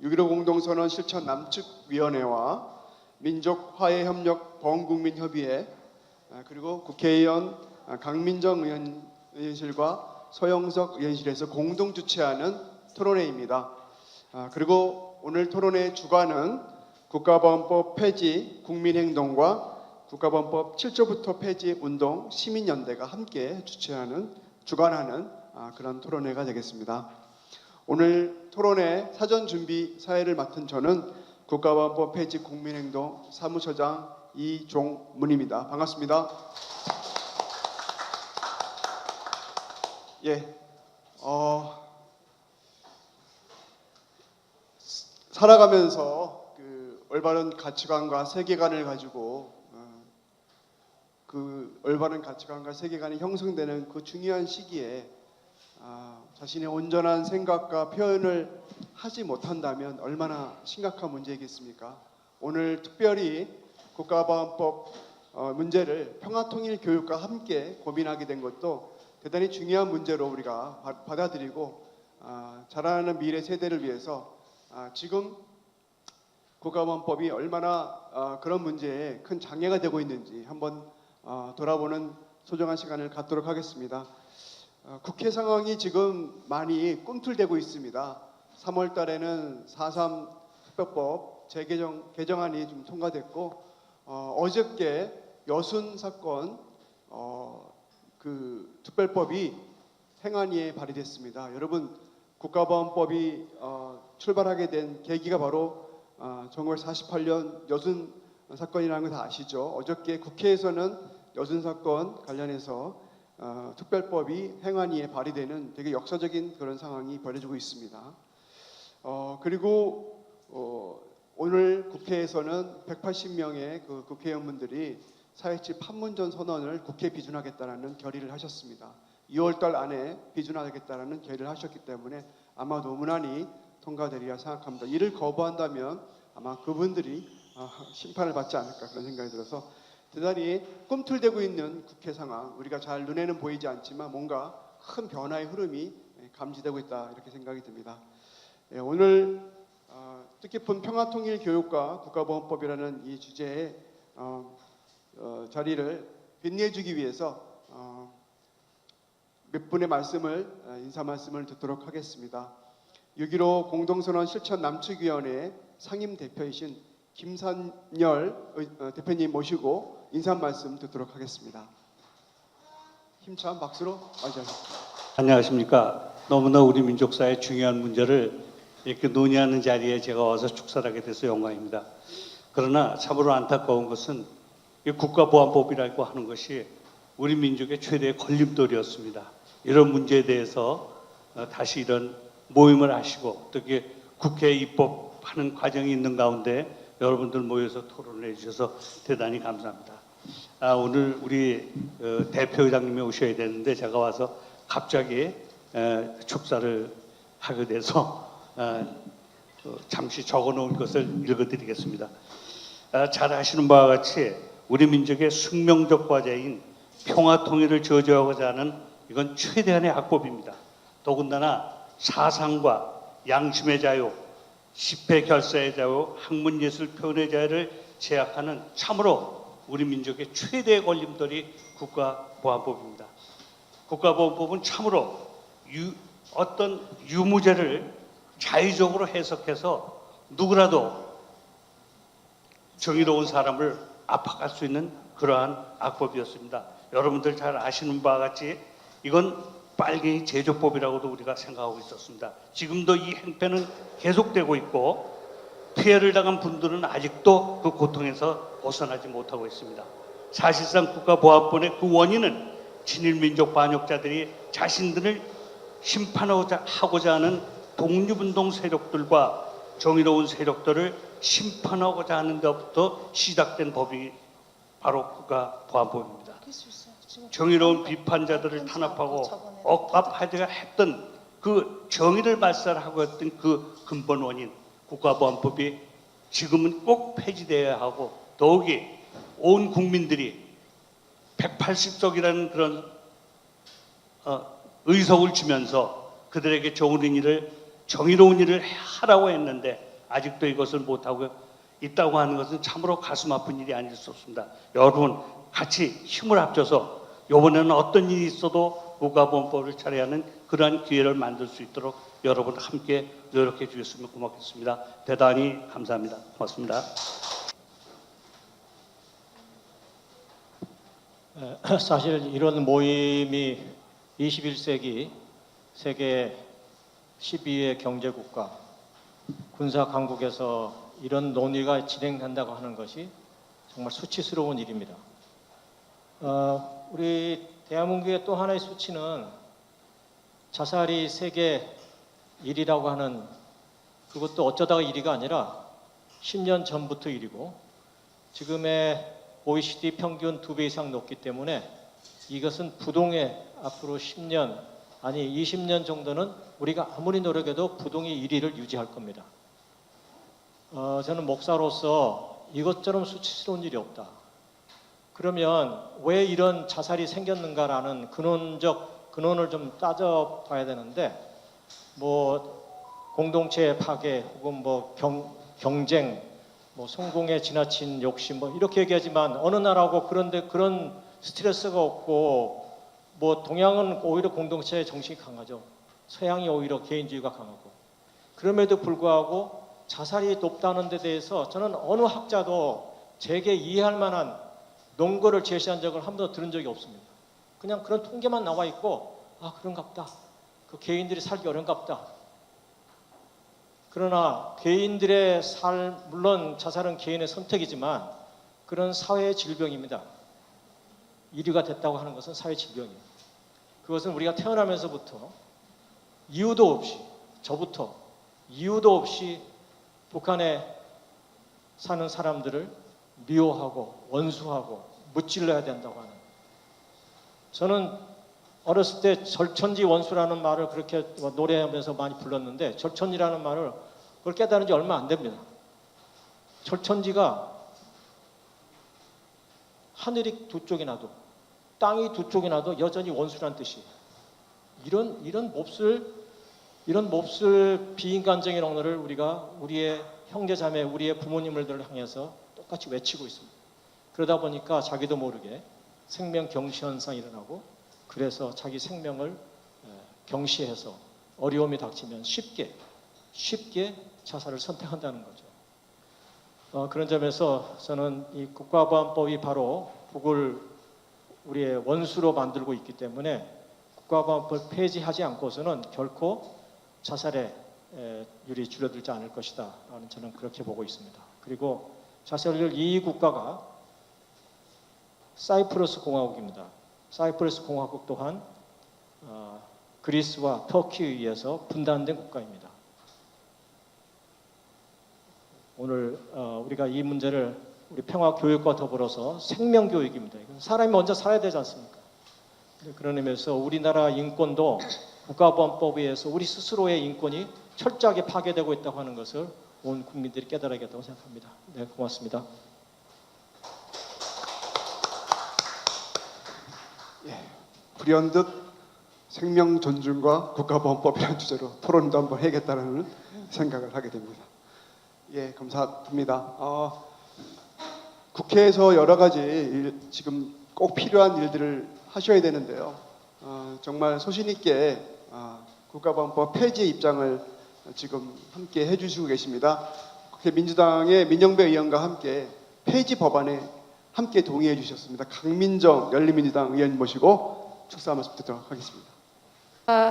6.15 공동선언 실천 남측위원회와 민족화해협력 보험국민협의회 그리고 국회의원 강민정 의원실과 서영석 의원실에서 공동 주최하는 토론회입니다. 그리고 오늘 토론회 주관은 국가보안법 폐지 국민행동과 국가보안법 7조부터 폐지 운동 시민연대가 함께 주관하는 그런 토론회가 되겠습니다. 오늘 토론회 사전 준비 사회를 맡은 저는 국가보안법 폐지 국민행동 사무처장 이종문입니다. 반갑습니다. 살아가면서 그 올바른 가치관과 세계관을 가지고 그 올바른 가치관과 세계관이 형성되는 그 중요한 시기에 자신의 온전한 생각과 표현을 하지 못한다면 얼마나 심각한 문제이겠습니까? 오늘 특별히 국가보안법 문제를 평화통일교육과 함께 고민하게 된 것도 대단히 중요한 문제로 우리가 받아들이고 자라나는 미래 세대를 위해서 지금 국가보안법이 얼마나 그런 문제에 큰 장애가 되고 있는지 한번 돌아보는 소중한 시간을 갖도록 하겠습니다. 국회 상황이 지금 많이 꿈틀대고 있습니다. 3월 달에는 4.3 특별법 개정안이 좀 통과됐고 어저께 여순 사건 그 특별법이 행안위에 발의됐습니다. 여러분 국가보안법이 출발하게 된 계기가 바로 1948년 여순 사건이라는 거 다 아시죠? 어저께 국회에서는 여순 사건 관련해서 특별법이 행안위에 발의되는 되게 역사적인 그런 상황이 벌어지고 있습니다. 그리고 오늘 국회에서는 180명의 그 국회의원분들이 4.27 판문점 선언을 국회에 비준하겠다는 결의를 하셨습니다. 2월달 안에 비준하겠다는 결의를 하셨기 때문에 아마도 무난히 통과되리라 생각합니다. 이를 거부한다면 아마 그분들이 심판을 받지 않을까 그런 생각이 들어서 대단히 꿈틀대고 있는 국회 상황, 우리가 잘 눈에는 보이지 않지만 뭔가 큰 변화의 흐름이 감지되고 있다 이렇게 생각이 듭니다. 오늘 뜻깊은 평화통일교육과 국가보안법이라는 이 주제의 자리를 빛내주기 위해서 몇 분의 인사 말씀을 듣도록 하겠습니다. 6.15 공동선언 실천 남측위원회 상임대표이신 김산열 대표님 모시고 인사 말씀 듣도록 하겠습니다. 힘찬 박수로 맞이하겠습니다. 안녕하십니까. 너무나 우리 민족사의 중요한 문제를 이렇게 논의하는 자리에 제가 와서 축사하게 돼서 영광입니다. 그러나 참으로 안타까운 것은 이 국가보안법이라고 하는 것이 우리 민족의 최대의 걸림돌이었습니다. 이런 문제에 대해서 다시 이런 모임을 하시고 또 국회에 입법하는 과정이 있는 가운데 여러분들 모여서 토론을 해주셔서 대단히 감사합니다. 오늘 우리 대표회장님이 오셔야 되는데 제가 와서 갑자기 축사를 하게 돼서 잠시 적어놓은 것을 읽어드리겠습니다. 잘 아시는 바와 같이 우리 민족의 숙명적 과제인 평화통일을 저지하고자 하는 이건 최대한의 악법입니다. 더군다나 사상과 양심의 자유, 집회 결사의 자유, 학문예술 표현의 자유를 제약하는 참으로 우리 민족의 최대의 걸림돌이 국가보안법입니다. 국가보안법은 참으로 어떤 유무죄를 자의적으로 해석해서 누구라도 정의로운 사람을 압박할 수 있는 그러한 악법이었습니다. 여러분들 잘 아시는 바와 같이 이건 빨갱이 제조법이라고도 우리가 생각하고 있었습니다. 지금도 이 행패는 계속되고 있고 피해를 당한 분들은 아직도 그 고통에서 벗어나지 못하고 있습니다. 사실상 국가보안법의 그 원인은 친일민족 반역자들이 자신들을 심판하고자 하는 독립운동 세력들과 정의로운 세력들을 심판하고자 하는 데부터 시작된 법이 바로 국가보안법입니다. 정의로운 비판자들을 탄압하고 억압하려 했던 그 정의를 발산하고 했던 그 근본 원인 국가보안법이 지금은 꼭 폐지되어야 하고 더욱이 온 국민들이 180석이라는 그런 의석을 주면서 그들에게 좋은 일을 정의로운 일을 하라고 했는데 아직도 이것을 못하고 있다고 하는 것은 참으로 가슴 아픈 일이 아닐 수 없습니다. 여러분 같이 힘을 합쳐서 이번에는 어떤 일이 있어도 국가보안법을 처리하는 그러한 기회를 만들 수 있도록 여러분 함께 노력해 주셨으면 고맙겠습니다. 대단히 감사합니다. 고맙습니다. 사실 이런 모임이 21세기 세계 12위 경제국가 군사 강국에서 이런 논의가 진행된다고 하는 것이 정말 수치스러운 일입니다. 우리 대한민국의 또 하나의 수치는 자살이 세계 1위라고 하는, 그것도 어쩌다가 1위가 아니라 10년 전부터 1위고 지금의 OECD 평균 2배 이상 높기 때문에 이것은 부동의 앞으로 10년 아니 20년 정도는 우리가 아무리 노력해도 부동의 1위를 유지할 겁니다. 저는 목사로서 이것처럼 수치스러운 일이 없다. 그러면 왜 이런 자살이 생겼는가라는 근원을 좀 따져봐야 되는데, 뭐 공동체 파괴 혹은 뭐 경쟁, 뭐 성공에 지나친 욕심 뭐 이렇게 얘기하지만 어느 나라하고 그런데 그런 스트레스가 없고, 뭐 동양은 오히려 공동체의 정신이 강하죠. 서양이 오히려 개인주의가 강하고. 그럼에도 불구하고 자살이 높다는 데 대해서 저는 어느 학자도 제게 이해할 만한 논거를 제시한 적을 한 번도 들은 적이 없습니다. 그냥 그런 통계만 나와 있고, 아 그런갑다. 그 개인들이 살기 어려운갑다. 그러나 개인들의 물론 자살은 개인의 선택이지만 그런 사회의 질병입니다. 1위가 됐다고 하는 것은 사회 질병이에요. 그것은 우리가 태어나면서부터 이유도 없이, 저부터 이유도 없이 북한에 사는 사람들을 미워하고 원수하고 무찔러야 된다고 하는, 저는 어렸을 때 절천지 원수라는 말을 그렇게 노래하면서 많이 불렀는데, 절천지라는 말을 그걸 깨달은 지 얼마 안 됩니다. 절천지가 하늘이 두 쪽이 나도 땅이 두 쪽이 나도 여전히 원수란 뜻이에요. 이런 몹쓸 비인간적인 언어를 우리가 우리의 형제자매, 우리의 부모님들을 향해서 똑같이 외치고 있습니다. 그러다 보니까 자기도 모르게 생명 경시 현상이 일어나고, 그래서 자기 생명을 경시해서 어려움이 닥치면 쉽게 자살을 선택한다는 거죠. 그런 점에서 저는 이 국가보안법이 바로 북을 우리의 원수로 만들고 있기 때문에 국가보안법을 폐지하지 않고서는 결코 자살의 율이 줄어들지 않을 것이다 라는, 저는 그렇게 보고 있습니다. 그리고 자살률 2위 국가가 사이프러스 공화국입니다. 사이프러스 공화국 또한 그리스와 터키에 의해서 분단된 국가입니다. 오늘 우리가 이 문제를 우리 평화교육과 더불어서 생명교육입니다. 사람이 먼저 살아야 되지 않습니까? 그런 의미에서 우리나라 인권도 국가보안법에 의해서 우리 스스로의 인권이 철저하게 파괴되고 있다고 하는 것을 온 국민들이 깨달아야겠다고 생각합니다. 네, 고맙습니다. 불현듯 생명 존중과 국가보안법이라는 주제로 토론도 한번 해야겠다는 생각을 하게 됩니다. 예, 감사합니다. 국회에서 여러 가지 지금 꼭 필요한 일들을 하셔야 되는데요. 정말 소신 있게 국가보안법 폐지 입장을 지금 함께 해주시고 계십니다. 국회 민주당의 민영배 의원과 함께 폐지 법안에 함께 동의해 주셨습니다. 강민정 열린민주당 의원 모시고 축사 말씀 듣도록 하겠습니다.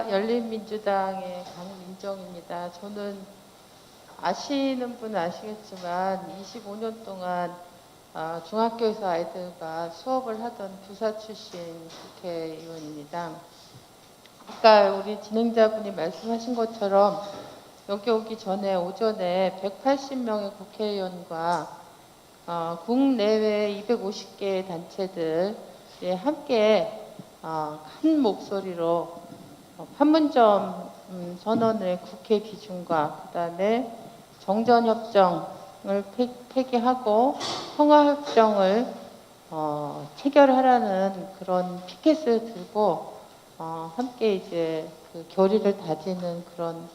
열린민주당의 강민정입니다. 저는 아시는 분은 아시겠지만 25년 동안 중학교에서 아이들과 수업을 하던 부사 출신 국회의원입니다. 아까 우리 진행자분이 말씀하신 것처럼 여기 오기 전에 오전에 180명의 국회의원과 국내외 250개의 단체들이 함께 한 목소리로 판문점 선언의 국회 기준과 그다음에 정전협정을 폐기하고 평화협정을 체결하라는 그런 피켓을 들고 함께 이제 그 결의를 다지는 그런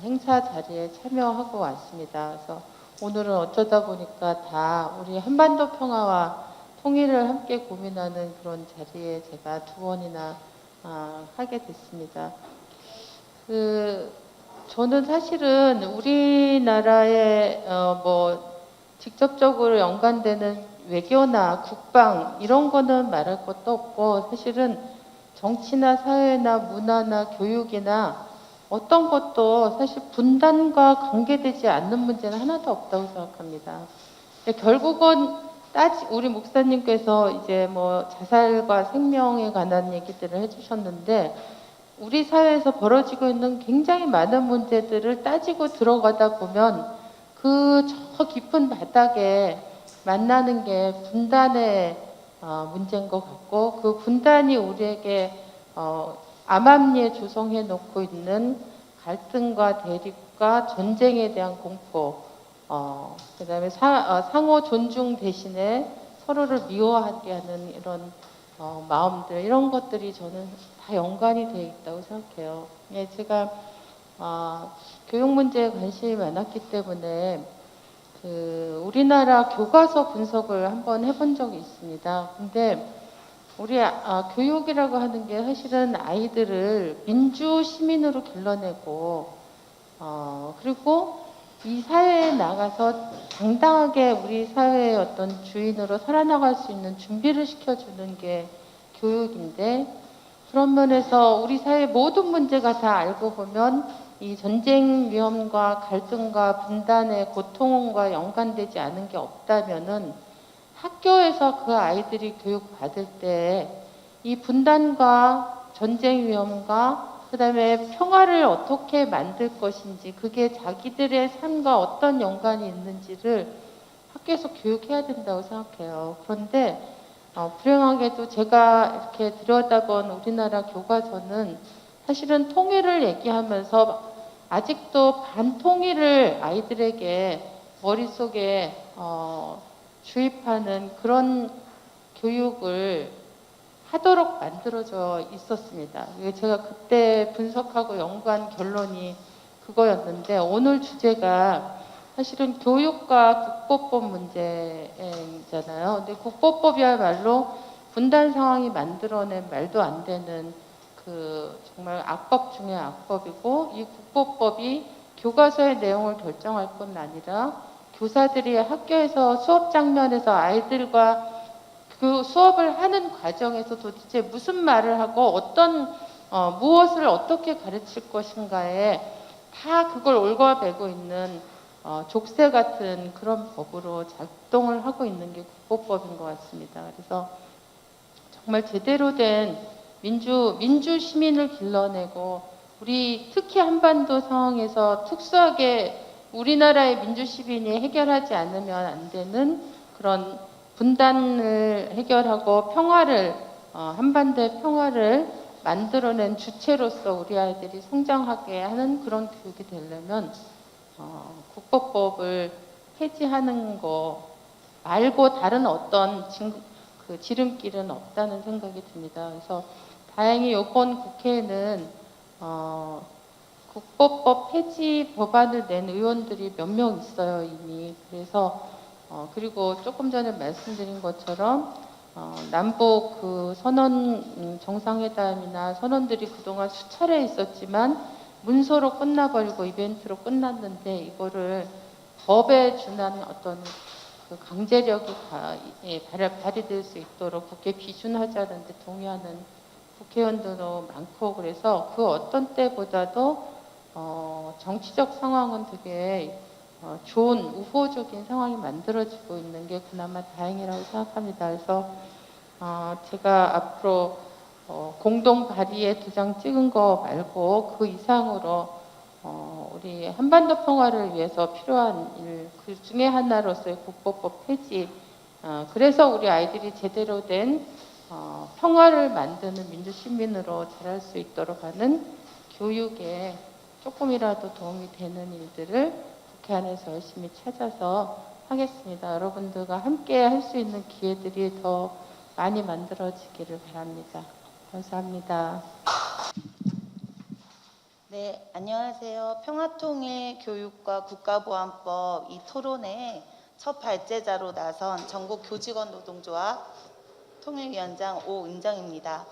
행사 자리에 참여하고 왔습니다. 그래서 오늘은 어쩌다 보니까 다 우리 한반도 평화와 통일을 함께 고민하는 그런 자리에 제가 2번이나 하게 됐습니다. 저는 사실은 우리나라에 직접적으로 연관되는 외교나 국방 이런 거는 말할 것도 없고, 사실은 정치나 사회나 문화나 교육이나 어떤 것도 사실 분단과 관계되지 않는 문제는 하나도 없다고 생각합니다. 결국은 우리 목사님께서 이제 자살과 생명에 관한 얘기들을 해주셨는데, 우리 사회에서 벌어지고 있는 굉장히 많은 문제들을 따지고 들어가다 보면 저 깊은 바닥에 만나는 게 분단의 문제인 것 같고, 그 분단이 우리에게 암암리에 조성해 놓고 있는 갈등과 대립과 전쟁에 대한 공포, 그다음에 상호 존중 대신에 서로를 미워하게 하는 이런 마음들, 이런 것들이 저는 다 연관이 되어 있다고 생각해요. 제가 교육 문제에 관심이 많았기 때문에 우리나라 교과서 분석을 한번 해본 적이 있습니다. 근데 우리 교육이라고 하는 게 사실은 아이들을 민주 시민으로 길러내고, 그리고 이 사회에 나가서 당당하게 우리 사회의 어떤 주인으로 살아나갈 수 있는 준비를 시켜주는 게 교육인데, 그런 면에서 우리 사회 모든 문제가 다 알고 보면 이 전쟁 위험과 갈등과 분단의 고통과 연관되지 않은 게 없다면은, 학교에서 그 아이들이 교육받을 때 이 분단과 전쟁 위험과 그다음에 평화를 어떻게 만들 것인지, 그게 자기들의 삶과 어떤 연관이 있는지를 학교에서 교육해야 된다고 생각해요. 그런데 불행하게도 제가 이렇게 들여다본 우리나라 교과서는 사실은 통일을 얘기하면서 아직도 반통일을 아이들에게 머릿속에 주입하는 그런 교육을 하도록 만들어져 있었습니다. 제가 그때 분석하고 연구한 결론이 그거였는데, 오늘 주제가 사실은 교육과 국보법 문제잖아요. 근데 국보법이야말로 분단 상황이 만들어낸 말도 안 되는 정말 악법 중에 악법이고, 이 국보법이 교과서의 내용을 결정할 뿐 아니라 교사들이 학교에서 수업 장면에서 아이들과 그 수업을 하는 과정에서 도대체 무슨 말을 하고 무엇을 어떻게 가르칠 것인가에 다 그걸 얽어매고 있는 족쇄 같은 그런 법으로 작동을 하고 있는 게 국보법인 것 같습니다. 그래서 정말 제대로 된 민주 시민을 길러내고, 우리 특히 한반도 상황에서 특수하게 우리나라의 민주 시민이 해결하지 않으면 안 되는 그런 분단을 해결하고 한반도의 평화를 만들어낸 주체로서 우리 아이들이 성장하게 하는 그런 교육이 되려면 국보법을 폐지하는 거 말고 다른 어떤 지름길은 없다는 생각이 듭니다. 그래서 다행히 이번 국회에는 국보법 폐지 법안을 낸 의원들이 몇 명 있어요, 이미. 그래서 그리고 조금 전에 말씀드린 것처럼 남북 선언 정상회담이나 선언들이 그동안 수차례 있었지만 문서로 끝나버리고 이벤트로 끝났는데, 이거를 법에 준하는 어떤 강제력이 발휘될 수 있도록 국회 비준하자는 데 동의하는 국회의원들도 많고, 그래서 그 어떤 때보다도 정치적 상황은 되게 좋은 우호적인 상황이 만들어지고 있는 게 그나마 다행이라고 생각합니다. 그래서 제가 앞으로 공동 발의에 2장 찍은 거 말고 그 이상으로 우리 한반도 평화를 위해서 필요한 일, 그 중에 하나로서의 국보법 폐지, 그래서 우리 아이들이 제대로 된 평화를 만드는 민주시민으로 자랄 수 있도록 하는 교육에 조금이라도 도움이 되는 일들을 국회 안에서 열심히 찾아서 하겠습니다. 여러분들과 함께 할 수 있는 기회들이 더 많이 만들어지기를 바랍니다. 감사합니다. 네. 네, 안녕하세요. 평화통일 교육과 국가보안법 이 토론회 첫 발제자로 나선 전국 교직원 노동조합 통일위원장 오은정입니다.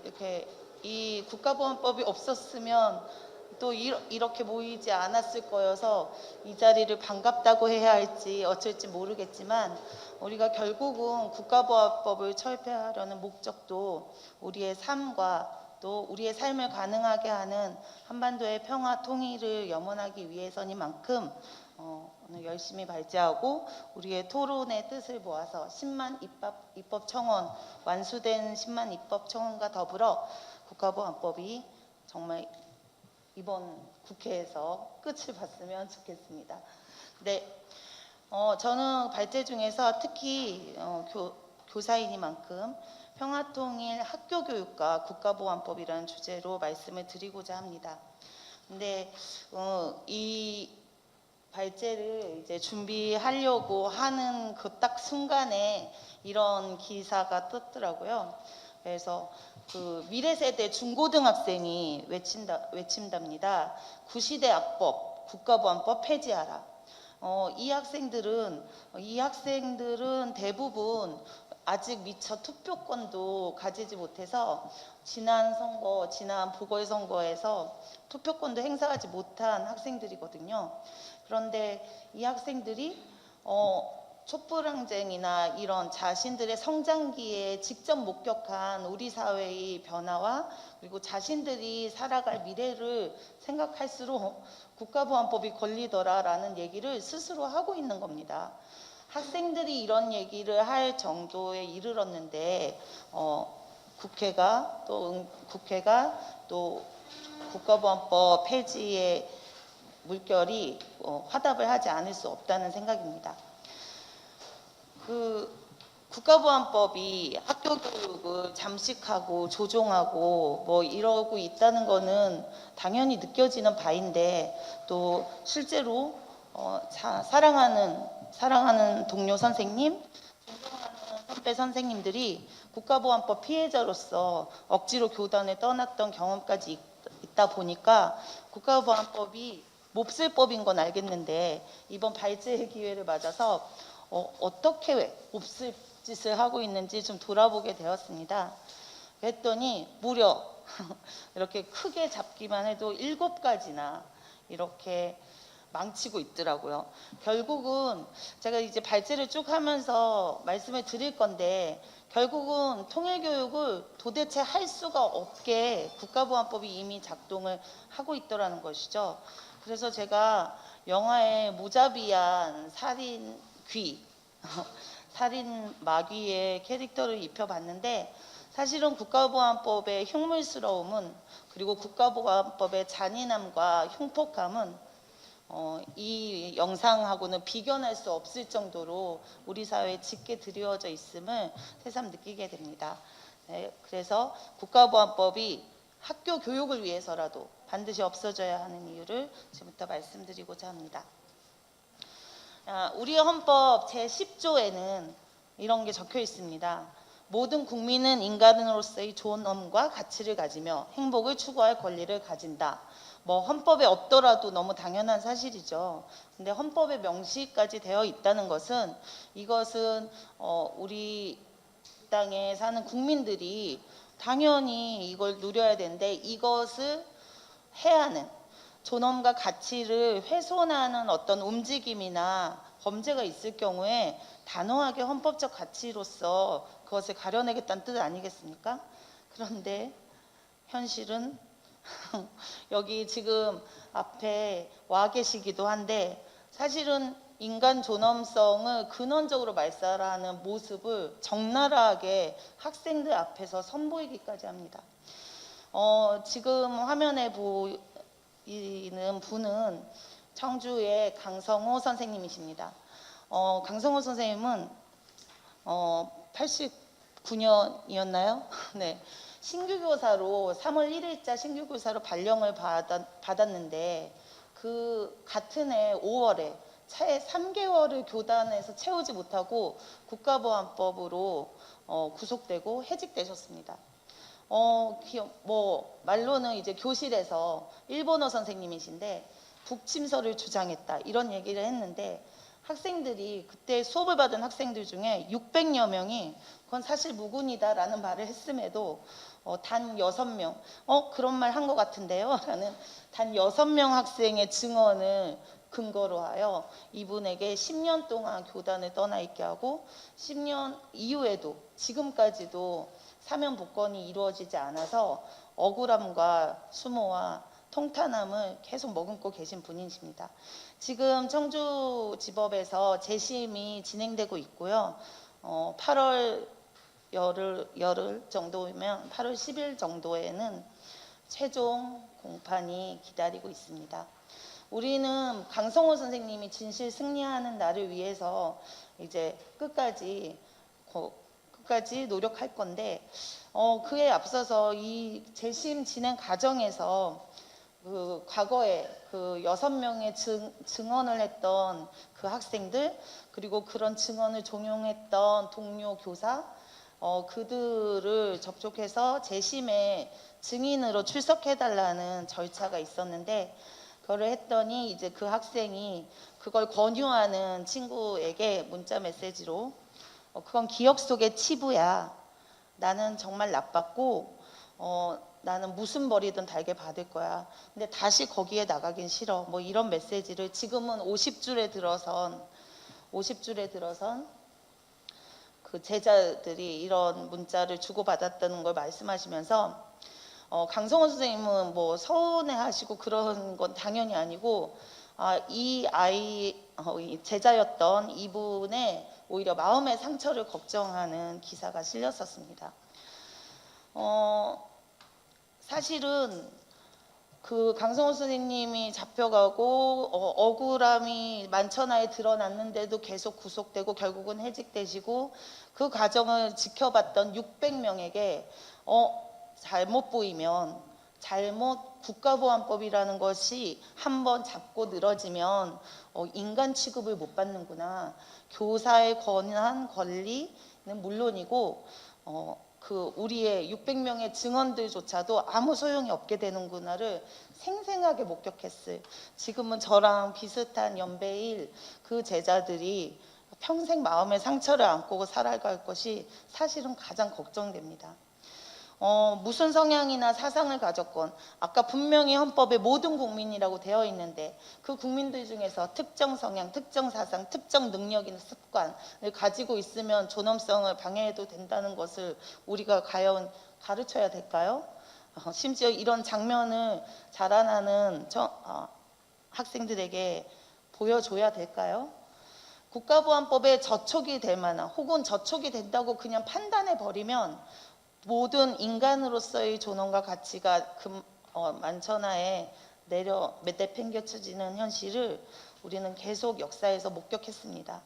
이렇게 이 국가보안법이 없었으면 또 이렇게 모이지 않았을 거여서 이 자리를 반갑다고 해야 할지 어쩔지 모르겠지만 우리가 결국은 국가보안법을 철폐하려는 목적도 우리의 삶과 또 우리의 삶을 가능하게 하는 한반도의 평화 통일을 염원하기 위해서니만큼 오늘 열심히 발제하고 우리의 토론의 뜻을 모아서 10만 입법 청원, 완수된 10만 입법 청원과 더불어 국가보안법이 정말 이번 국회에서 끝을 봤으면 좋겠습니다. 네, 저는 발제 중에서 특히 교사이니만큼 평화통일 학교교육과 국가보안법이라는 주제로 말씀을 드리고자 합니다. 근데 이 발제를 이제 준비하려고 하는 그 딱 순간에 이런 기사가 떴더라고요. 그래서 그 미래 세대 중고등학생이 외친답니다. 구시대 악법, 국가보안법 폐지하라. 이 학생들은 대부분 아직 미처 투표권도 가지지 못해서 지난 보궐선거에서 투표권도 행사하지 못한 학생들이거든요. 그런데 이 학생들이 촛불항쟁이나 이런 자신들의 성장기에 직접 목격한 우리 사회의 변화와 그리고 자신들이 살아갈 미래를 생각할수록 국가보안법이 걸리더라라는 얘기를 스스로 하고 있는 겁니다. 학생들이 이런 얘기를 할 정도에 이르렀는데 국회가 또 국가보안법 폐지의 물결이 화답을 하지 않을 수 없다는 생각입니다. 그 국가보안법이 학교 교육을 잠식하고 조종하고 뭐 이러고 있다는 거는 당연히 느껴지는 바인데 또 실제로 사랑하는 동료 선생님, 존경하는 선배 선생님들이 국가보안법 피해자로서 억지로 교단을 떠났던 경험까지 있다 보니까 국가보안법이 몹쓸 법인 건 알겠는데 이번 발제의 기회를 맞아서 어떻게 몹쓸 짓을 하고 있는지 좀 돌아보게 되었습니다. 그랬더니 무려 이렇게 크게 잡기만 해도 7가지나 이렇게 망치고 있더라고요. 결국은 제가 이제 발제를 쭉 하면서 말씀을 드릴 건데 결국은 통일교육을 도대체 할 수가 없게 국가보안법이 이미 작동을 하고 있더라는 것이죠. 그래서 제가 영화의 무자비한 살인 마귀의 캐릭터를 입혀봤는데 사실은 국가보안법의 흉물스러움은 그리고 국가보안법의 잔인함과 흉폭함은 이 영상하고는 비견할 수 없을 정도로 우리 사회에 짙게 드리워져 있음을 새삼 느끼게 됩니다. 네, 그래서 국가보안법이 학교 교육을 위해서라도 반드시 없어져야 하는 이유를 지금부터 말씀드리고자 합니다. 우리 헌법 제10조에는 이런 게 적혀 있습니다. 모든 국민은 인간으로서의 존엄과 가치를 가지며 행복을 추구할 권리를 가진다. 뭐 헌법에 없더라도 너무 당연한 사실이죠. 근데 헌법에 명시까지 되어 있다는 것은 이것은 우리 땅에 사는 국민들이 당연히 이걸 누려야 되는데 이것을 해하는 존엄과 가치를 훼손하는 어떤 움직임이나 범죄가 있을 경우에 단호하게 헌법적 가치로서 그것을 가려내겠다는 뜻 아니겠습니까? 그런데 현실은 여기 지금 앞에 와 계시기도 한데 사실은 인간 존엄성을 근원적으로 말살하는 모습을 적나라하게 학생들 앞에서 선보이기까지 합니다. 지금 화면에 보이는 분은 청주의 강성호 선생님이십니다. 강성호 선생님은 89년이었나요? 네. 신규교사로 3월 1일자 신규교사로 발령을 받았는데 그 같은 해 5월에 차에 3개월을 교단에서 채우지 못하고 국가보안법으로 구속되고 해직되셨습니다. 뭐 말로는 이제 교실에서 일본어 선생님이신데 북침서를 주장했다 이런 얘기를 했는데 학생들이 그때 수업을 받은 학생들 중에 600여 명이 그건 사실 무근이다라는 말을 했음에도 단 6명 그런 말 한 것 같은데요 라는 단 6명 학생의 증언을 근거로 하여 이분에게 10년 동안 교단을 떠나 있게 하고 10년 이후에도 지금까지도 사면 복권이 이루어지지 않아서 억울함과 수모와 통탄함을 계속 머금고 계신 분이십니다. 지금 청주지법에서 재심이 진행되고 있고요. 8월 열흘 정도면 8월 10일 정도에는 최종 공판이 기다리고 있습니다. 우리는 강성호 선생님이 진실 승리하는 날을 위해서 이제 끝까지 노력할 건데 그에 앞서서 이 재심 진행 과정에서 그 과거에 그 6명의 증언을 했던 그 학생들 그리고 그런 증언을 종용했던 동료 교사 그들을 접촉해서 재심에 증인으로 출석해달라는 절차가 있었는데 그걸 했더니 이제 그 학생이 그걸 권유하는 친구에게 문자 메시지로 그건 기억 속의 치부야. 나는 정말 나빴고 나는 무슨 벌이든 달게 받을 거야. 근데 다시 거기에 나가긴 싫어. 뭐 이런 메시지를 지금은 50줄에 들어선 그 제자들이 이런 문자를 주고받았다는 걸 말씀하시면서 강성원 선생님은 뭐 서운해하시고 그런 건 당연히 아니고 이 제자였던 이분의 오히려 마음의 상처를 걱정하는 기사가 실렸었습니다. 사실은 그 강성원 선생님이 잡혀가고 억울함이 만천하에 드러났는데도 계속 구속되고 결국은 해직되시고 그 과정을 지켜봤던 600명에게 잘못 보이면 국가보안법이라는 것이 한번 잡고 늘어지면 인간 취급을 못 받는구나. 교사의 권한 권리는 물론이고 그 우리의 600명의 증언들조차도 아무 소용이 없게 되는구나를 생생하게 목격했을 지금은 저랑 비슷한 연배일 그 제자들이 평생 마음의 상처를 안고 살아갈 것이 사실은 가장 걱정됩니다. 무슨 성향이나 사상을 가졌건 아까 분명히 헌법에 모든 국민이라고 되어 있는데 그 국민들 중에서 특정 성향, 특정 사상, 특정 능력이나 습관을 가지고 있으면 존엄성을 방해해도 된다는 것을 우리가 과연 가르쳐야 될까요? 심지어 이런 장면을 자라나는 학생들에게 보여줘야 될까요? 국가보안법에 저촉이 될 만한 혹은 저촉이 된다고 그냥 판단해 버리면 모든 인간으로서의 존엄과 가치가 만천하에 내팽개쳐지는 현실을 우리는 계속 역사에서 목격했습니다.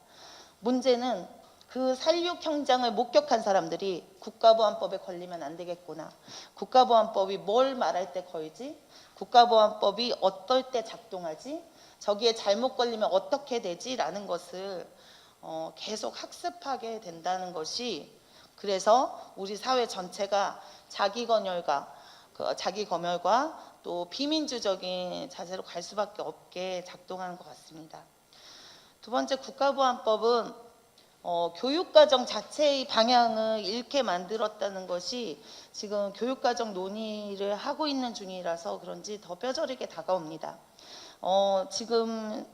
문제는 그 살육 현장을 목격한 사람들이 국가보안법에 걸리면 안 되겠구나. 국가보안법이 뭘 말할 때 걸지? 국가보안법이 어떨 때 작동하지? 저기에 잘못 걸리면 어떻게 되지? 라는 것을 계속 학습하게 된다는 것이 그래서 우리 사회 전체가 자기 검열과 또 비민주적인 자세로 갈 수밖에 없게 작동하는 것 같습니다. 두 번째, 국가보안법은 교육과정 자체의 방향을 잃게 만들었다는 것이 지금 교육과정 논의를 하고 있는 중이라서 그런지 더 뼈저리게 다가옵니다. 지금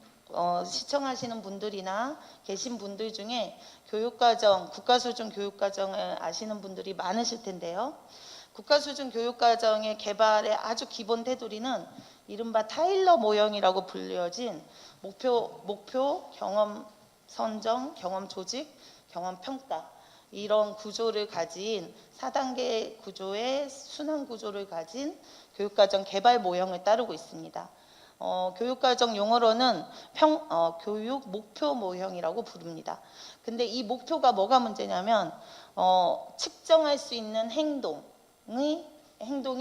시청하시는 분들이나 계신 분들 중에 교육과정, 국가수준 교육과정을 아시는 분들이 많으실 텐데요. 국가수준 교육과정의 개발의 아주 기본 테두리는 이른바 타일러 모형이라고 불려진 목표, 경험 선정, 경험 조직, 경험 평가 이런 구조를 가진 4단계 구조의 순환 구조를 가진 교육과정 개발 모형을 따르고 있습니다. 교육과정 용어로는 교육 목표 모형이라고 부릅니다. 근데 이 목표가 뭐가 문제냐면 측정할 수 있는 행동이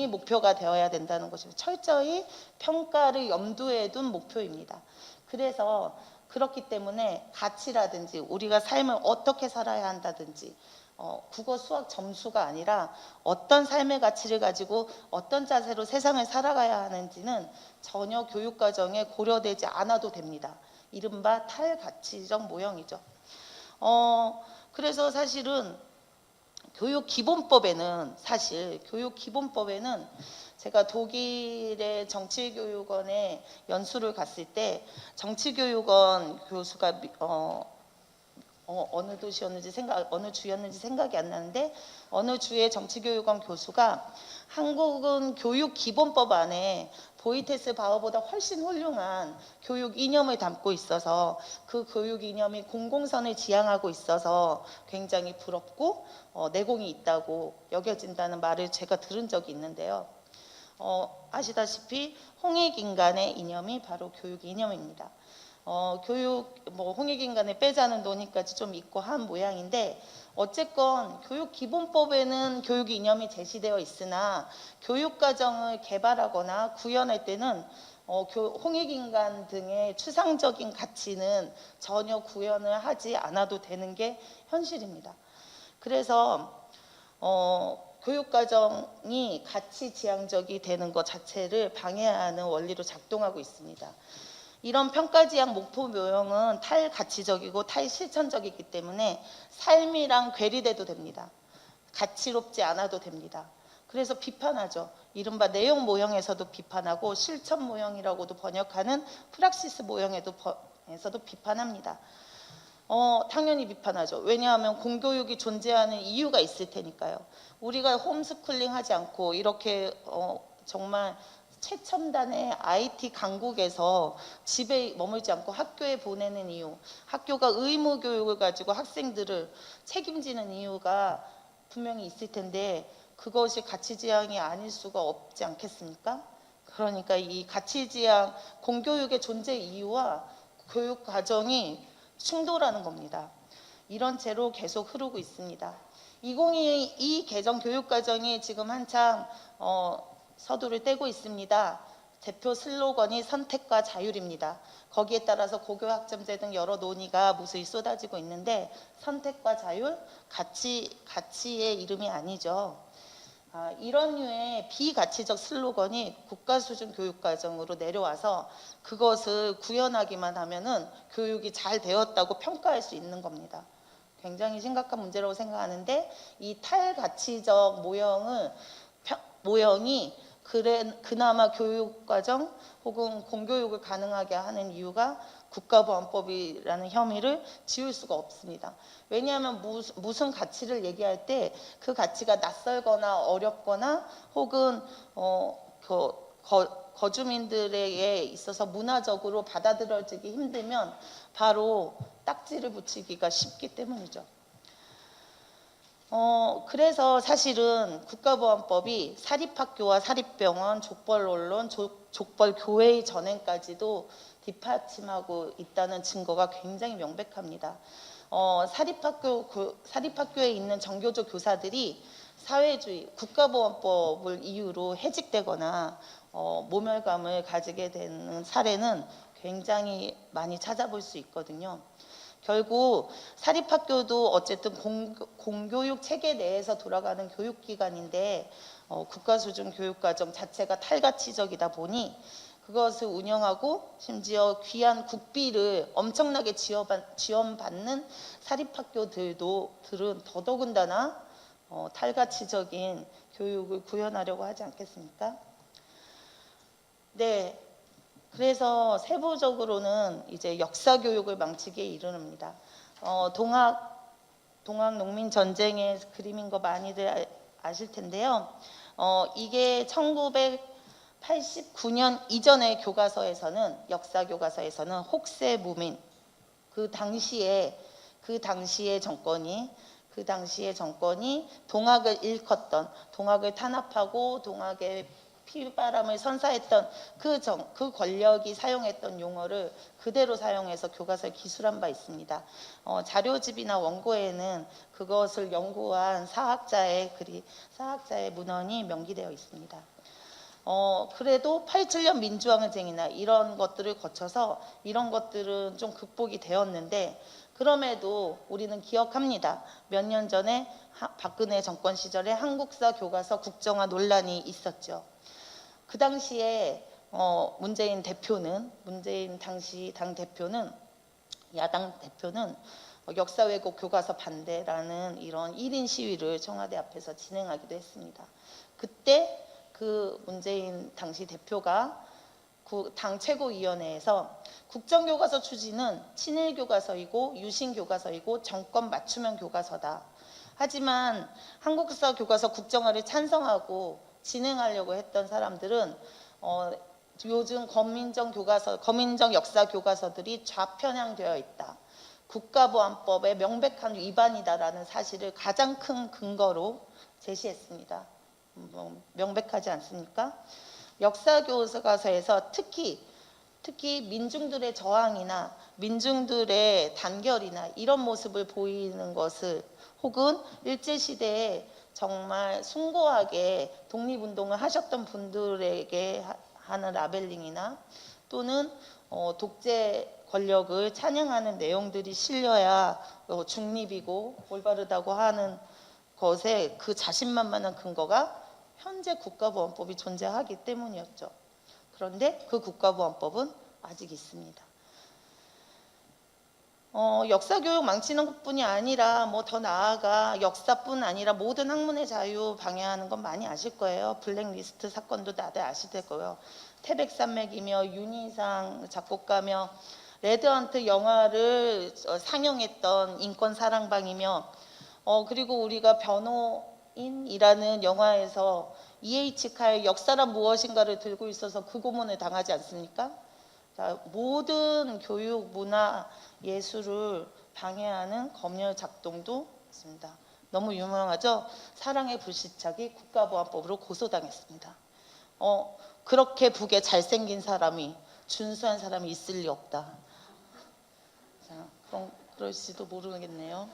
목표가 되어야 된다는 것입니다. 철저히 평가를 염두에 둔 목표입니다. 그래서 그렇기 때문에 가치라든지 우리가 삶을 어떻게 살아야 한다든지 국어 수학 점수가 아니라 어떤 삶의 가치를 가지고 어떤 자세로 세상을 살아가야 하는지는 전혀 교육과정에 고려되지 않아도 됩니다. 이른바 탈가치적 모형이죠. 그래서 사실은 교육기본법에는 제가 독일의 정치교육원에 연수를 갔을 때 정치교육원 교수가 어느 도시였는지 어느 주였는지 생각이 안 나는데 어느 주의 정치교육원 교수가 한국은 교육기본법 안에 보이테스 바흐보다 훨씬 훌륭한 교육 이념을 담고 있어서 그 교육 이념이 공공선을 지향하고 있어서 굉장히 부럽고 내공이 있다고 여겨진다는 말을 제가 들은 적이 있는데요. 아시다시피 홍익인간의 이념이 바로 교육 이념입니다. 홍익인간을 빼자는 논의까지 좀 있고 한 모양인데 어쨌건 교육기본법에는 교육 이념이 제시되어 있으나 교육과정을 개발하거나 구현할 때는 홍익인간 등의 추상적인 가치는 전혀 구현을 하지 않아도 되는 게 현실입니다. 그래서 교육과정이 가치지향적이 되는 것 자체를 방해하는 원리로 작동하고 있습니다. 이런 평가지향 목표 모형은 탈가치적이고 탈실천적이기 때문에 삶이랑 괴리돼도 됩니다. 가치롭지 않아도 됩니다. 그래서 비판하죠. 이른바 내용 모형에서도 비판하고 실천 모형이라고도 번역하는 프락시스 모형에서도 비판합니다. 당연히 비판하죠. 왜냐하면 공교육이 존재하는 이유가 있을 테니까요. 우리가 홈스쿨링 하지 않고 이렇게 정말 최첨단의 IT 강국에서 집에 머물지 않고 학교에 보내는 이유, 학교가 의무 교육을 가지고 학생들을 책임지는 이유가 분명히 있을 텐데 그것이 가치지향이 아닐 수가 없지 않겠습니까? 그러니까 이 가치지향, 공교육의 존재 이유와 교육 과정이 충돌하는 겁니다. 이런 채로 계속 흐르고 있습니다. 2022 개정 교육과정이 지금 한창 서두를 떼고 있습니다. 대표 슬로건이 선택과 자율입니다. 거기에 따라서 고교학점제 등 여러 논의가 무수히 쏟아지고 있는데 선택과 자율, 가치의 이름이 아니죠. 이런 류의 비가치적 슬로건이 국가수준 교육과정으로 내려와서 그것을 구현하기만 하면은 교육이 잘 되었다고 평가할 수 있는 겁니다. 굉장히 심각한 문제라고 생각하는데 이 탈가치적 모형이 그나마 교육과정 혹은 공교육을 가능하게 하는 이유가 국가보안법이라는 혐의를 지울 수가 없습니다. 왜냐하면 무슨 가치를 얘기할 때 그 가치가 낯설거나 어렵거나 혹은 거주민들에게 있어서 문화적으로 받아들여지기 힘들면 바로 딱지를 붙이기가 쉽기 때문이죠. 그래서 사실은 국가보안법이 사립학교와 사립병원, 족벌언론, 족벌교회의 전행까지도 뒷받침하고 있다는 증거가 굉장히 명백합니다. 사립학교에 있는 정교조 교사들이 사회주의, 국가보안법을 이유로 해직되거나 모멸감을 가지게 되는 사례는 굉장히 많이 찾아볼 수 있거든요. 결국 사립학교도 어쨌든 공교육 체계 내에서 돌아가는 교육기관인데 국가수준 교육과정 자체가 탈가치적이다 보니 그것을 운영하고 심지어 귀한 국비를 엄청나게 지원받는 사립학교들은 더더군다나 탈가치적인 교육을 구현하려고 하지 않겠습니까? 네. 그래서 세부적으로는 이제 역사 교육을 망치기에 이르릅니다. 동학 농민 전쟁의 그림인 거 많이들 아실 텐데요. 이게 1989년 이전의 교과서에서는 역사 교과서에서는 혹세 무민 그 당시에 정권이 동학을 일컫던 동학을 탄압하고 동학의 피바람을 선사했던 그 권력이 사용했던 용어를 그대로 사용해서 교과서에 기술한 바 있습니다. 자료집이나 원고에는 그것을 연구한 사학자의 문헌이 명기되어 있습니다. 그래도 87년 민주항쟁이나 이런 것들을 거쳐서 이런 것들은 좀 극복이 되었는데 그럼에도 우리는 기억합니다. 몇 년 전에 박근혜 정권 시절에 한국사 교과서 국정화 논란이 있었죠. 그 당시에 문재인 당시 당 대표는 야당 대표는 역사 왜곡 교과서 반대라는 이런 1인 시위를 청와대 앞에서 진행하기도 했습니다. 그때 그 문재인 당시 대표가 당 최고위원회에서 국정교과서 추진은 친일 교과서이고 유신 교과서이고 정권 맞춤형 교과서다. 하지만 한국사 교과서 국정화를 찬성하고 진행하려고 했던 사람들은 요즘 거민정 역사 교과서들이 좌편향되어 있다. 국가보안법의 명백한 위반이다라는 사실을 가장 큰 근거로 제시했습니다. 명백하지 않습니까? 역사 교과서에서 특히 민중들의 저항이나 민중들의 단결이나 이런 모습을 보이는 것을 혹은 일제시대에 정말 숭고하게 독립운동을 하셨던 분들에게 하는 라벨링이나 또는 독재 권력을 찬양하는 내용들이 실려야 중립이고 올바르다고 하는 것에 그 자신만만한 근거가 현재 국가보안법이 존재하기 때문이었죠. 그런데 그 국가보안법은 아직 있습니다. 역사교육 망치는 것뿐이 아니라 더 나아가 역사뿐 아니라 모든 학문의 자유 방해하는 건 많이 아실 거예요. 블랙리스트 사건도 다들 아실 거고요. 태백산맥이며 윤희상 작곡가며 레드헌트 영화를 상영했던 인권사랑방이며 그리고 우리가 변호인이라는 영화에서 E.H. 칼 역사란 무엇인가를 들고 있어서 그 고문을 당하지 않습니까? 자, 모든 교육, 문화, 예술을 방해하는 검열 작동도 있습니다. 너무 유명하죠? 사랑의 불시착이 국가보안법으로 고소당했습니다. 그렇게 북에 잘생긴 사람이 준수한 사람이 있을 리 없다. 자, 그럴지도 모르겠네요.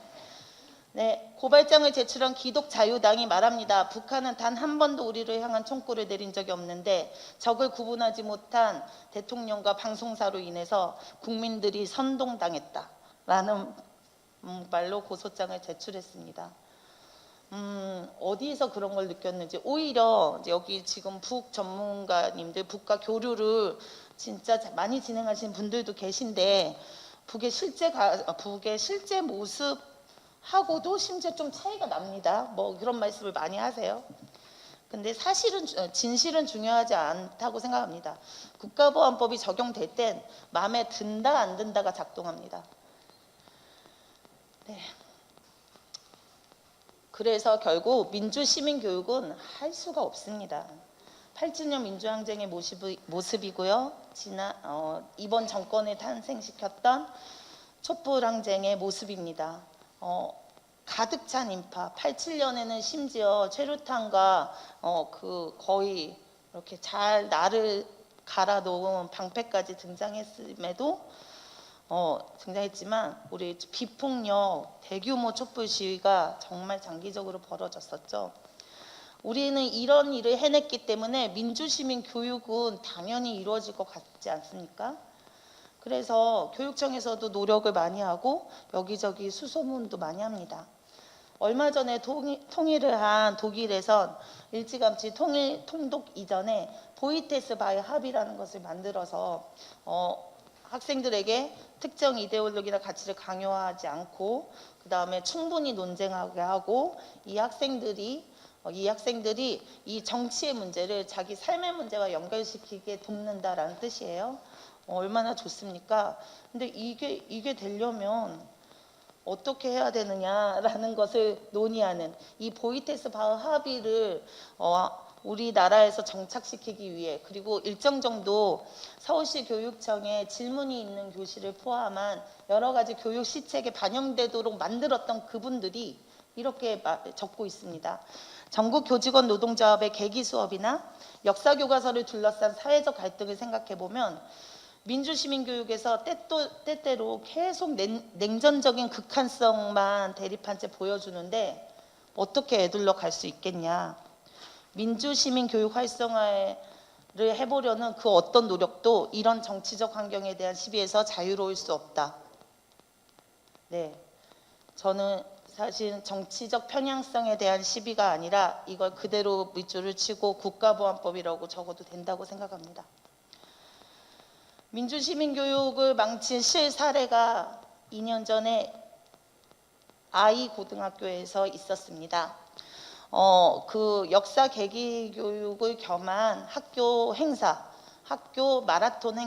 네, 고발장을 제출한 기독자유당이 말합니다. 북한은 단 한 번도 우리를 향한 총구를 내린 적이 없는데 적을 구분하지 못한 대통령과 방송사로 인해서 국민들이 선동당했다라는 말로 고소장을 제출했습니다. 어디서 그런 걸 느꼈는지 오히려 여기 지금 북 전문가님들 북과 교류를 진짜 많이 진행하시는 분들도 계신데 북의 실제 모습 하고도 심지어 좀 차이가 납니다. 그런 말씀을 많이 하세요. 근데 사실은 진실은 중요하지 않다고 생각합니다. 국가보안법이 적용될 땐 마음에 든다 안 든다가 작동합니다. 네. 그래서 결국 민주시민교육은 할 수가 없습니다. 87년 민주항쟁의 모습이고요. 이번 정권을 탄생시켰던 촛불항쟁의 모습입니다. 가득 찬 인파. 87년에는 심지어 최루탄과 거의 이렇게 잘 나를 갈아놓은 방패까지 등장했지만 우리 비폭력 대규모 촛불 시위가 정말 장기적으로 벌어졌었죠. 우리는 이런 일을 해냈기 때문에 민주시민 교육은 당연히 이루어질 것 같지 않습니까? 그래서 교육청에서도 노력을 많이 하고 여기저기 수소문도 많이 합니다. 얼마 전에 통일을 한 독일에선 일찌감치 통독 이전에 보이테스 바이 합의라는 것을 만들어서 학생들에게 특정 이데올로기나 가치를 강요하지 않고 그 다음에 충분히 논쟁하게 하고 이 학생들이 이 정치의 문제를 자기 삶의 문제와 연결시키게 돕는다라는 뜻이에요. 얼마나 좋습니까? 근데 이게 되려면 어떻게 해야 되느냐라는 것을 논의하는 이 보이테스 바흐 합의를 우리나라에서 정착시키기 위해 그리고 일정 정도 서울시 교육청에 질문이 있는 교실을 포함한 여러 가지 교육 시책에 반영되도록 만들었던 그분들이 이렇게 적고 있습니다. 전국 교직원 노동조합의 계기 수업이나 역사 교과서를 둘러싼 사회적 갈등을 생각해 보면 민주시민교육에서 때때로 계속 냉전적인 극한성만 대립한 채 보여주는데 어떻게 애들러 갈 수 있겠냐. 민주시민교육 활성화에 해보려는 그 어떤 노력도 이런 정치적 환경에 대한 시비에서 자유로울 수 없다. 네, 저는 사실 정치적 편향성에 대한 시비가 아니라 이걸 그대로 밑줄을 치고 국가보안법이라고 적어도 된다고 생각합니다. 민주시민교육을 망친 실사례가 2년 전에 아이고등학교에서 있었습니다. 그 역사 계기 교육을 겸한 학교 행사, 학교 마라톤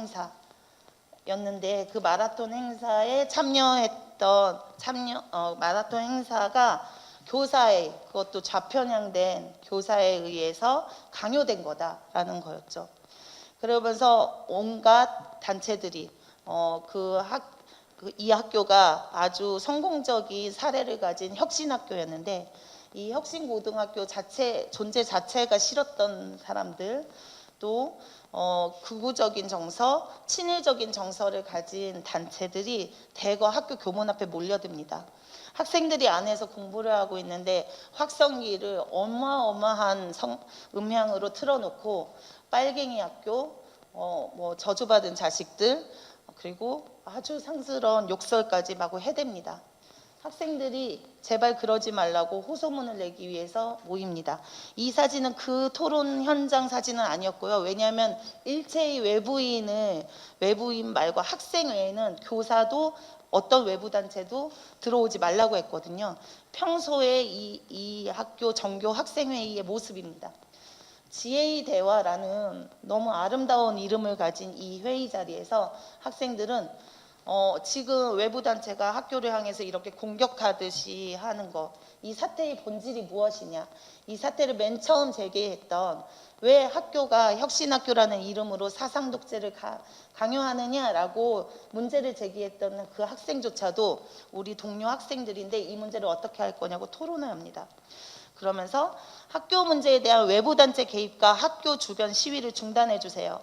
행사였는데 그 마라톤 행사에 참여했던 마라톤 행사가 교사에, 그것도 좌편향된 교사에 의해서 강요된 거다라는 거였죠. 그러면서 온갖 단체들이 이 학교가 아주 성공적인 사례를 가진 혁신학교였는데 이 혁신고등학교 존재 자체가 싫었던 사람들, 또 극우적인 정서, 친일적인 정서를 가진 단체들이 대거 학교 교문 앞에 몰려듭니다. 학생들이 안에서 공부를 하고 있는데 확성기를 어마어마한 음향으로 틀어놓고 빨갱이 학교, 저주받은 자식들, 그리고 아주 상스러운 욕설까지 마구 해댑니다. 학생들이 제발 그러지 말라고 호소문을 내기 위해서 모입니다. 이 사진은 그 토론 현장 사진은 아니었고요. 왜냐하면 일체의 외부인 말고 학생 외에는 교사도 어떤 외부 단체도 들어오지 말라고 했거든요. 평소에 이 학교 정교 학생회의의 모습입니다. 지혜의 대화라는 너무 아름다운 이름을 가진 이 회의 자리에서 학생들은 지금 외부 단체가 학교를 향해서 이렇게 공격하듯이 하는 것, 이 사태의 본질이 무엇이냐, 이 사태를 맨 처음 제기했던 왜 학교가 혁신학교라는 이름으로 사상 독재를 강요하느냐라고 문제를 제기했던 그 학생조차도 우리 동료 학생들인데 이 문제를 어떻게 할 거냐고 토론을 합니다. 그러면서 학교 문제에 대한 외부 단체 개입과 학교 주변 시위를 중단해 주세요.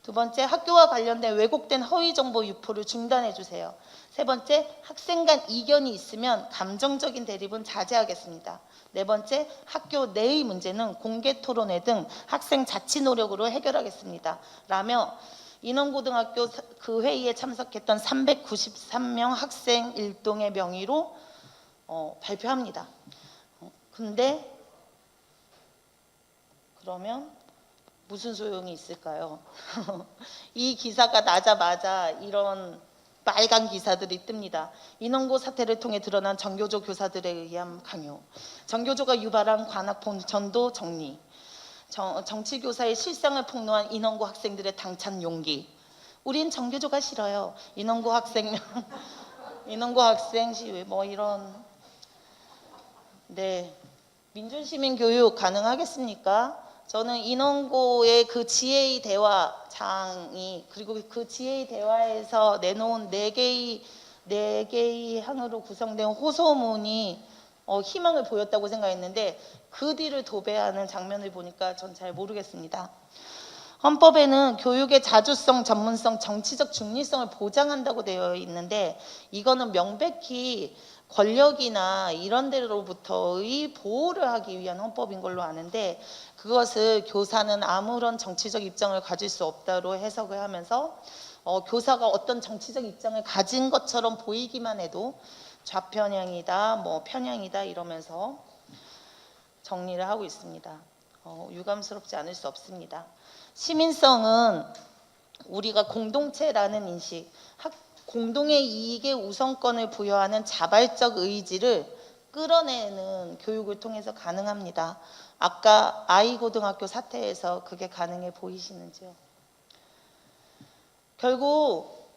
두 번째, 학교와 관련된 왜곡된 허위 정보 유포를 중단해 주세요. 세 번째, 학생 간 이견이 있으면 감정적인 대립은 자제하겠습니다. 네 번째, 학교 내의 문제는 공개 토론회 등 학생 자치 노력으로 해결하겠습니다. 라며 인원고등학교 그 회의에 참석했던 393명 학생 일동의 명의로 발표합니다. 근데 그러면 무슨 소용이 있을까요? 이 기사가 나자마자 이런 빨간 기사들이 뜹니다. 인원고 사태를 통해 드러난 정교조 교사들에 의한 강요, 정교조가 유발한 관학 전도 정리, 정치교사의 실상을 폭로한 인원고 학생들의 당찬 용기. 우린 정교조가 싫어요. 인원고 학생 시위 이런. 네, 민주시민 교육 가능하겠습니까? 저는 인원고의 그 지혜의 대화장이, 그리고 그 지혜의 대화에서 내놓은 네 개의 항으로 구성된 호소문이 희망을 보였다고 생각했는데 그 뒤를 도배하는 장면을 보니까 전 잘 모르겠습니다. 헌법에는 교육의 자주성, 전문성, 정치적 중립성을 보장한다고 되어 있는데 이거는 명백히 권력이나 이런 데로부터의 보호를 하기 위한 헌법인 걸로 아는데 그것을 교사는 아무런 정치적 입장을 가질 수 없다로 해석을 하면서 교사가 어떤 정치적 입장을 가진 것처럼 보이기만 해도 좌편향이다, 편향이다 이러면서 정리를 하고 있습니다. 유감스럽지 않을 수 없습니다. 시민성은 우리가 공동체라는 인식, 공동의 이익의 우선권을 부여하는 자발적 의지를 끌어내는 교육을 통해서 가능합니다. 아까 아이고등학교 사태에서 그게 가능해 보이시는지요? 결국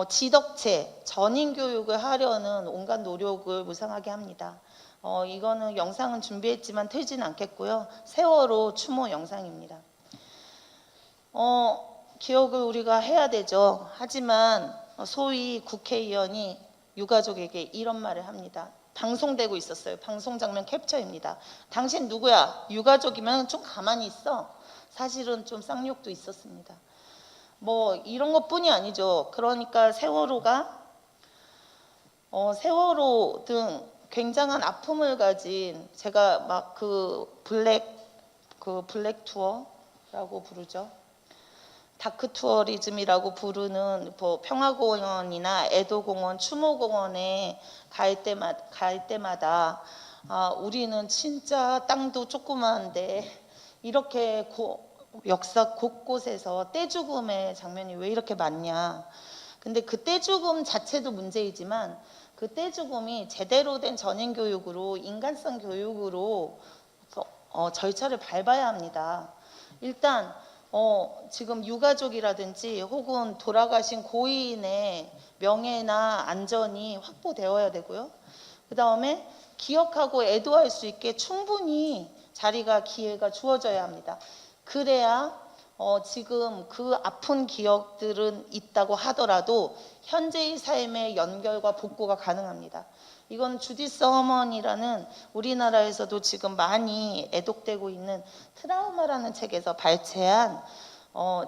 지덕체, 전인교육을 하려는 온갖 노력을 무상하게 합니다. 이거는 영상은 준비했지만 틀진 않겠고요. 세월호 추모 영상입니다. 기억을 우리가 해야 되죠. 하지만 소위 국회의원이 유가족에게 이런 말을 합니다. 방송되고 있었어요. 방송 장면 캡처입니다. 당신 누구야? 유가족이면 좀 가만히 있어. 사실은 좀 쌍욕도 있었습니다. 이런 것뿐이 아니죠. 그러니까 세월호 등 굉장한 아픔을 가진, 제가 막 블랙 투어라고 부르죠. 다크 투어리즘이라고 부르는 뭐 평화공원이나 애도공원, 추모공원에 갈 때마다 우리는 진짜 땅도 조그마한데 이렇게 역사 곳곳에서 떼죽음의 장면이 왜 이렇게 많냐. 근데 그 떼죽음 자체도 문제이지만 그 떼죽음이 제대로 된 전인 교육으로, 인간성 교육으로 절차를 밟아야 합니다. 일단 지금 유가족이라든지 혹은 돌아가신 고인의 명예나 안전이 확보되어야 되고요. 그 다음에 기억하고 애도할 수 있게 충분히 기회가 주어져야 합니다. 그래야 지금 그 아픈 기억들은 있다고 하더라도 현재의 삶의 연결과 복구가 가능합니다. 이건 주디스 허먼이라는 우리나라에서도 지금 많이 애독되고 있는 트라우마라는 책에서 발췌한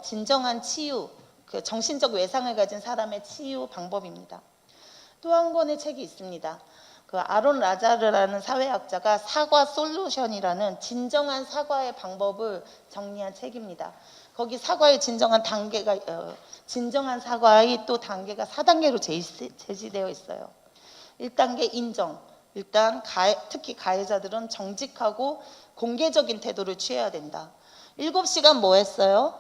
진정한 치유, 그 정신적 외상을 가진 사람의 치유 방법입니다. 또 한 권의 책이 있습니다. 그 아론 라자르라는 사회학자가 사과 솔루션이라는 진정한 사과의 방법을 정리한 책입니다. 거기 사과의 진정한 사과의 또 단계가 4단계로 제시되어 있어요. 1단계 인정. 일단 특히 가해자들은 정직하고 공개적인 태도를 취해야 된다. 7시간 뭐 했어요?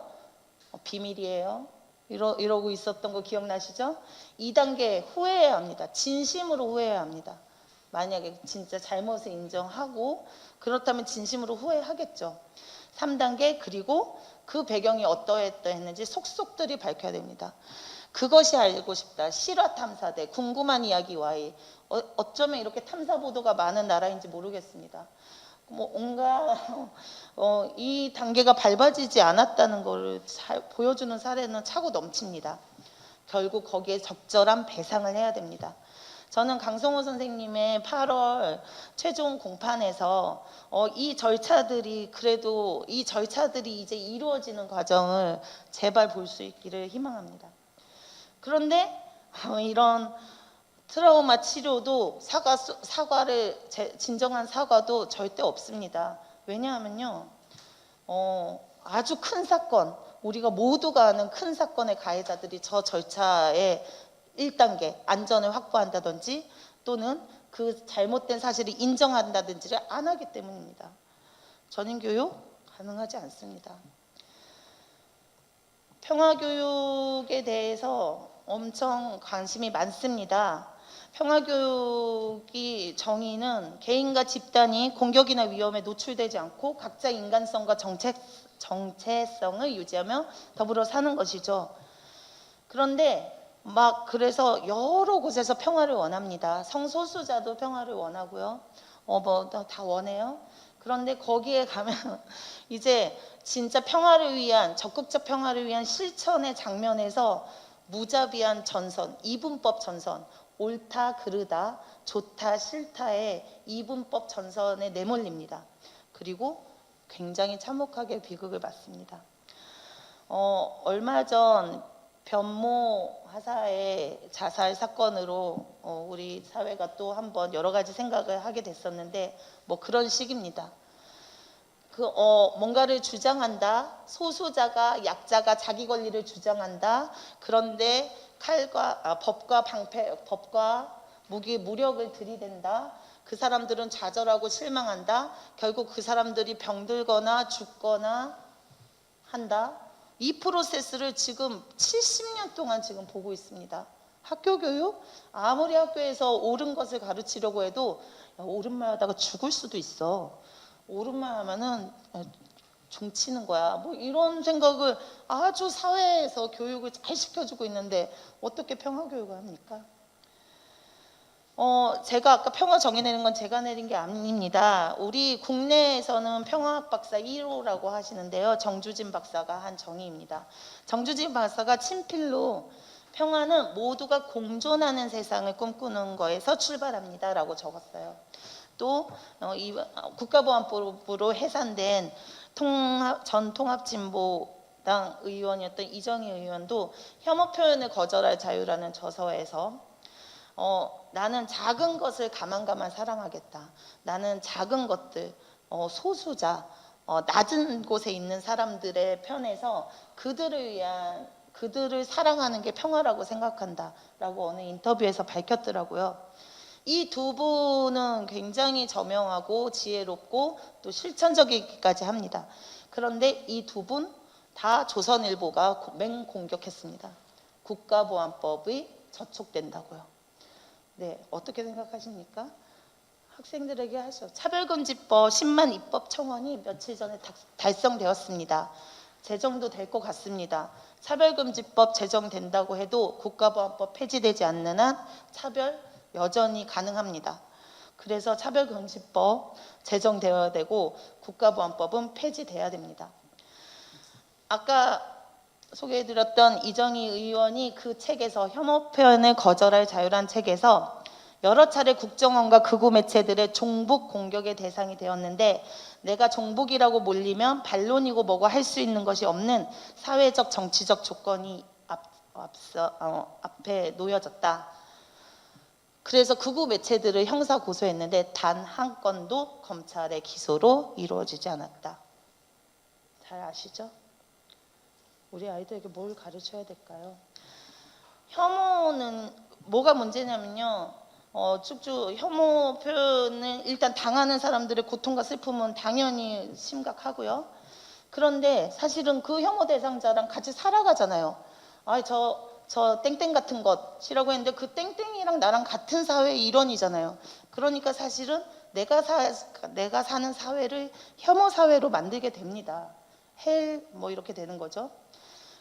비밀이에요. 이러고 있었던 거 기억나시죠? 2단계 후회해야 합니다. 진심으로 후회해야 합니다. 만약에 진짜 잘못을 인정하고 그렇다면 진심으로 후회하겠죠. 3단계 그리고 그 배경이 어떠했는지 속속들이 밝혀야 됩니다. 그것이 알고 싶다. 실화 탐사대 궁금한 이야기 와이. 어쩌면 이렇게 탐사 보도가 많은 나라인지 모르겠습니다. 뭐 온갖 이 단계가 밟아지지 않았다는 것을 보여주는 사례는 차고 넘칩니다. 결국 거기에 적절한 배상을 해야 됩니다. 저는 강성호 선생님의 8월 최종 공판에서 이 절차들이 이제 이루어지는 과정을 제발 볼 수 있기를 희망합니다. 그런데 이런 트라우마 치료도 진정한 사과도 절대 없습니다. 왜냐하면요, 아주 큰 사건, 우리가 모두가 아는 큰 사건의 가해자들이 저 절차에 1단계 안전을 확보한다든지 또는 그 잘못된 사실을 인정한다든지를 안 하기 때문입니다. 전인교육 가능하지 않습니다. 평화교육에 대해서 엄청 관심이 많습니다. 평화교육이 정의는 개인과 집단이 공격이나 위험에 노출되지 않고 각자 인간성과 정체성을 유지하며 더불어 사는 것이죠. 그런데 그래서 여러 곳에서 평화를 원합니다. 성소수자도 평화를 원하고요. 다 원해요. 그런데 거기에 가면 이제 진짜 적극적 평화를 위한 실천의 장면에서 무자비한 전선, 이분법 전선, 옳다 그르다, 좋다 싫다의 이분법 전선에 내몰립니다. 그리고 굉장히 참혹하게 비극을 맞습니다. 얼마 전 변모 하사의 자살 사건으로 우리 사회가 또 한번 여러 가지 생각을 하게 됐었는데 그런 식입니다. 뭔가를 주장한다. 소수자가 약자가 자기 권리를 주장한다. 그런데 법과 무력을 들이댄다. 그 사람들은 좌절하고 실망한다. 결국 그 사람들이 병들거나 죽거나 한다. 이 프로세스를 지금 70년 동안 지금 보고 있습니다. 학교 교육? 아무리 학교에서 옳은 것을 가르치려고 해도 옳은 말 하다가 죽을 수도 있어. 옳은 말 하면은 종치는 거야. 이런 생각을 아주 사회에서 교육을 잘 시켜주고 있는데 어떻게 평화교육을 합니까? 제가 아까 평화 정의 내는 건 제가 내린 게 아닙니다. 우리 국내에서는 평화학 박사 1호라고 하시는데요. 정주진 박사가 한 정의입니다. 정주진 박사가 친필로 평화는 모두가 공존하는 세상을 꿈꾸는 거에서 출발합니다 라고 적었어요. 또 국가보안법으로 해산된 전 통합진보당 의원이었던 이정희 의원도 혐오 표현을 거절할 자유라는 저서에서 나는 작은 것을 가만 사랑하겠다. 나는 작은 것들, 소수자, 낮은 곳에 있는 사람들의 편에서 그들을 사랑하는 게 평화라고 생각한다라고 어느 인터뷰에서 밝혔더라고요. 이 두 분은 굉장히 저명하고 지혜롭고 또 실천적이기까지 합니다. 그런데 이 두 분 다 조선일보가 맹공격했습니다. 국가보안법이 저촉된다고요. 네, 어떻게 생각하십니까? 학생들에게 하죠. 차별금지법 10만 입법 청원이 며칠 전에 달성되었습니다. 제정도 될 것 같습니다. 차별금지법 제정된다고 해도 국가보안법 폐지되지 않는 한 차별 여전히 가능합니다. 그래서 차별금지법 제정되어야 되고 국가보안법은 폐지돼야 됩니다. 아까 소개해드렸던 이정희 의원이 그 책에서 혐오 표현을 거절할 자유란 책에서 여러 차례 국정원과 극우 매체들의 종북 공격의 대상이 되었는데 내가 종북이라고 몰리면 반론이고 뭐고 할 수 있는 것이 없는 사회적 정치적 조건이 앞에 놓여졌다. 그래서 극우 매체들을 형사 고소했는데 단 한 건도 검찰의 기소로 이루어지지 않았다. 잘 아시죠? 우리 아이들에게 뭘 가르쳐야 될까요? 혐오는 뭐가 문제냐면요. 쭉쭉 혐오 표현을 일단 당하는 사람들의 고통과 슬픔은 당연히 심각하고요. 그런데 사실은 그 혐오 대상자랑 같이 살아가잖아요. 저 땡땡 같은 것이라고 했는데 그 땡땡이랑 나랑 같은 사회의 일원이잖아요. 그러니까 사실은 내가 사는 사회를 혐오 사회로 만들게 됩니다. 뭐 이렇게 되는 거죠.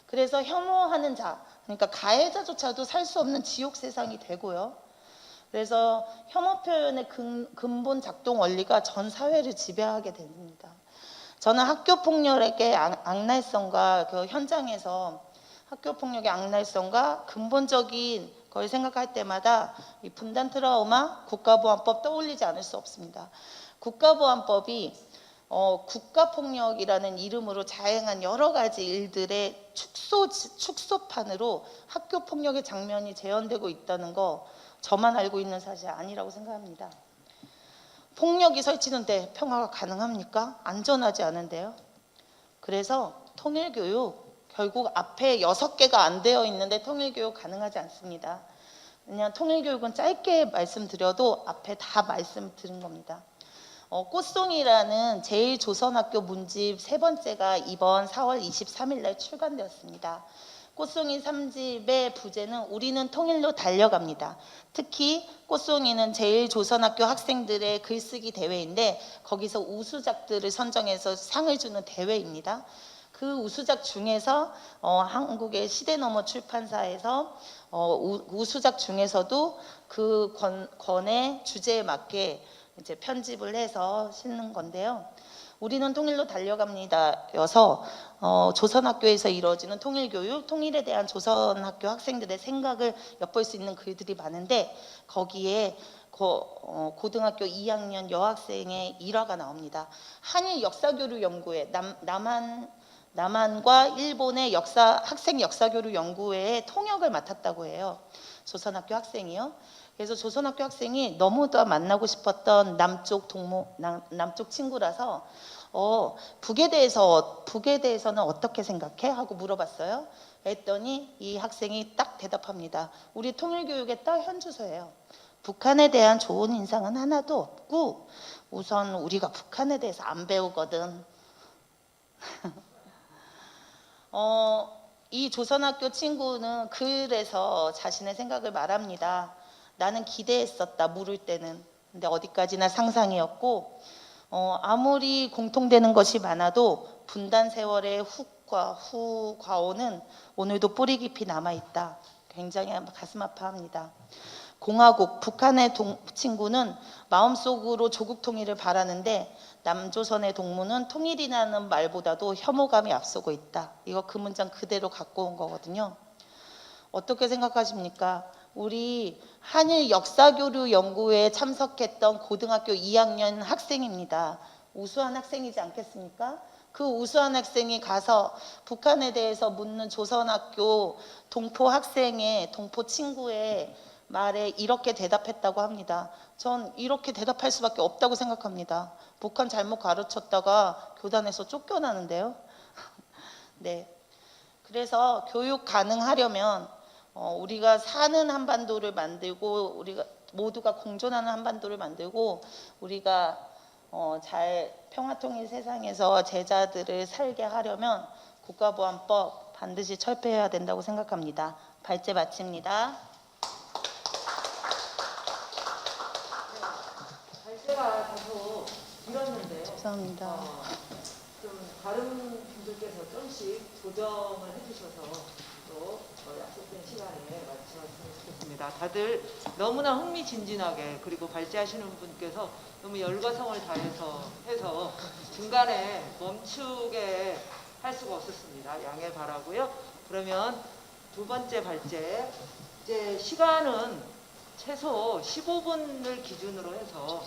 그래서 혐오하는 자, 그러니까 가해자조차도 살 수 없는 지옥 세상이 되고요. 그래서 혐오 표현의 근본 작동 원리가 전 사회를 지배하게 됩니다. 저는 학교 폭력의 악랄성과 그 현장에서 학교 폭력의 악랄성과 근본적인 걸 생각할 때마다 이 분단 트라우마, 국가보안법 떠올리지 않을 수 없습니다. 국가보안법이 국가폭력이라는 이름으로 자행한 여러 가지 일들의 축소판으로 학교폭력의 장면이 재현되고 있다는 거 저만 알고 있는 사실 아니라고 생각합니다. 폭력이 설치는데 평화가 가능합니까? 안전하지 않은데요. 그래서 통일교육 결국 앞에 6개가 안 되어 있는데 통일교육 가능하지 않습니다. 그냥 통일교육은 짧게 말씀드려도 앞에 다 말씀드린 겁니다. 꽃송이라는 제1조선학교 문집 3번째가 이번 4월 23일 날 출간되었습니다. 꽃송이 3집의 부제는 우리는 통일로 달려갑니다. 특히 꽃송이는 제1조선학교 학생들의 글쓰기 대회인데 거기서 우수작들을 선정해서 상을 주는 대회입니다. 그 우수작 중에서 한국의 시대너머 출판사에서 우수작 중에서도 그 권의 주제에 맞게 이제 편집을 해서 실는 건데요. 우리는 통일로 달려갑니다여서 조선학교에서 이루어지는 통일교육, 통일에 대한 조선학교 학생들의 생각을 엿볼 수 있는 글들이 많은데 거기에 고등학교 2학년 여학생의 일화가 나옵니다. 한일 역사교류 연구회, 남한과 일본의 학생 역사교류 연구회의 통역을 맡았다고 해요. 조선학교 학생이요. 그래서 조선학교 학생이 너무도 만나고 싶었던 남쪽 친구라서 북에 대해서는 어떻게 생각해? 하고 물어봤어요. 했더니 이 학생이 딱 대답합니다. 우리 통일교육에 딱 현주소예요. 북한에 대한 좋은 인상은 하나도 없고 우선 우리가 북한에 대해서 안 배우거든. 이 조선학교 친구는 글에서 자신의 생각을 말합니다. 나는 기대했었다, 물을 때는. 근데 어디까지나 상상이었고 아무리 공통되는 것이 많아도 분단 세월의 후 과오는 오늘도 뿌리 깊이 남아있다. 굉장히 가슴 아파합니다. 공화국, 북한의 친구는 마음속으로 조국 통일을 바라는데 남조선의 동무는 통일이라는 말보다도 혐오감이 앞서고 있다. 이거 그 문장 그대로 갖고 온 거거든요. 어떻게 생각하십니까? 우리 한일 역사교류 연구회에 참석했던 고등학교 2학년 학생입니다. 우수한 학생이지 않겠습니까? 그 우수한 학생이 가서 북한에 대해서 묻는 조선학교 동포 친구의 말에 이렇게 대답했다고 합니다. 전 이렇게 대답할 수밖에 없다고 생각합니다. 북한 잘못 가르쳤다가 교단에서 쫓겨나는데요. 네. 그래서 교육 가능하려면 우리가 사는 한반도를 만들고 우리가 모두가 공존하는 한반도를 만들고 우리가 잘 평화통일 세상에서 제자들을 살게 하려면 국가보안법 반드시 철폐해야 된다고 생각합니다. 발제 마칩니다. 발제가 다소 길었는데요. 죄송합니다. 좀 다른 분들께서 조금씩 조정을 해주셔서 또 약속된 시간에 마쳤으면 좋겠습니다. 다들 너무나 흥미진진하게 그리고 발제하시는 분께서 너무 열과성을 다해서 해서 중간에 멈추게 할 수가 없었습니다. 양해 바라고요. 그러면 두 번째 발제 이제 시간은 최소 15분을 기준으로 해서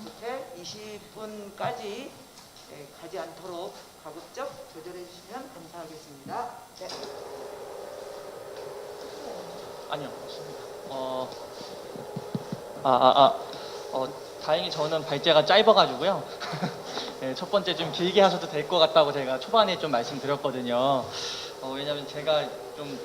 그렇게 20분까지 가지 않도록 가급적 조절해 주시면 감사하겠습니다. 네. 아니요, 없습니다. 다행히 저는 발제가 짧아가지고요. 네, 첫 번째 좀 길게 하셔도 될 것 같다고 제가 초반에 좀 말씀드렸거든요. 왜냐하면 제가 좀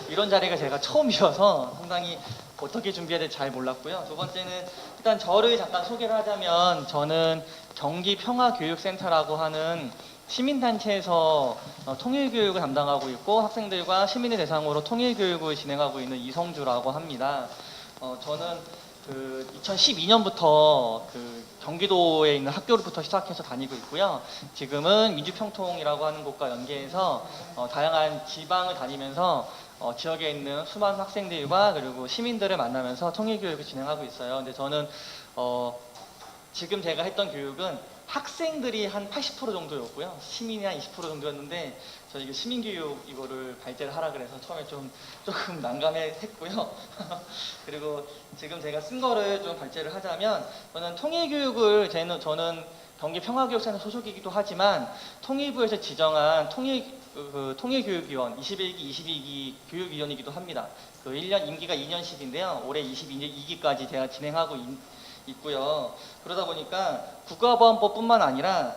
이런 자리가 제가 처음이어서 상당히 어떻게 준비해야 될지 잘 몰랐고요. 두 번째는 일단 저를 잠깐 소개를 하자면 저는 경기평화교육센터라고 하는 시민단체에서 통일교육을 담당하고 있고 학생들과 시민을 대상으로 통일교육을 진행하고 있는 이성주라고 합니다. 저는 2012년부터 경기도에 있는 학교부터 시작해서 다니고 있고요. 지금은 민주평통이라고 하는 곳과 연계해서 다양한 지방을 다니면서 지역에 있는 수많은 학생들과 그리고 시민들을 만나면서 통일교육을 진행하고 있어요. 근데 저는 지금 제가 했던 교육은 학생들이 한 80% 정도였고요. 시민이 한 20% 정도였는데 저 이게 시민교육 이거를 발제를 하라 그래서 처음에 조금 난감했고요. 그리고 지금 제가 쓴 거를 좀 발제를 하자면 저는 통일교육을 저는 경기평화교육센터 소속이기도 하지만 통일부에서 지정한 통일교육위원 21기, 22기 교육위원이기도 합니다. 1년 임기가 2년씩인데요. 올해 22기까지 제가 진행하고 있고요. 그러다 보니까 국가보안법뿐만 아니라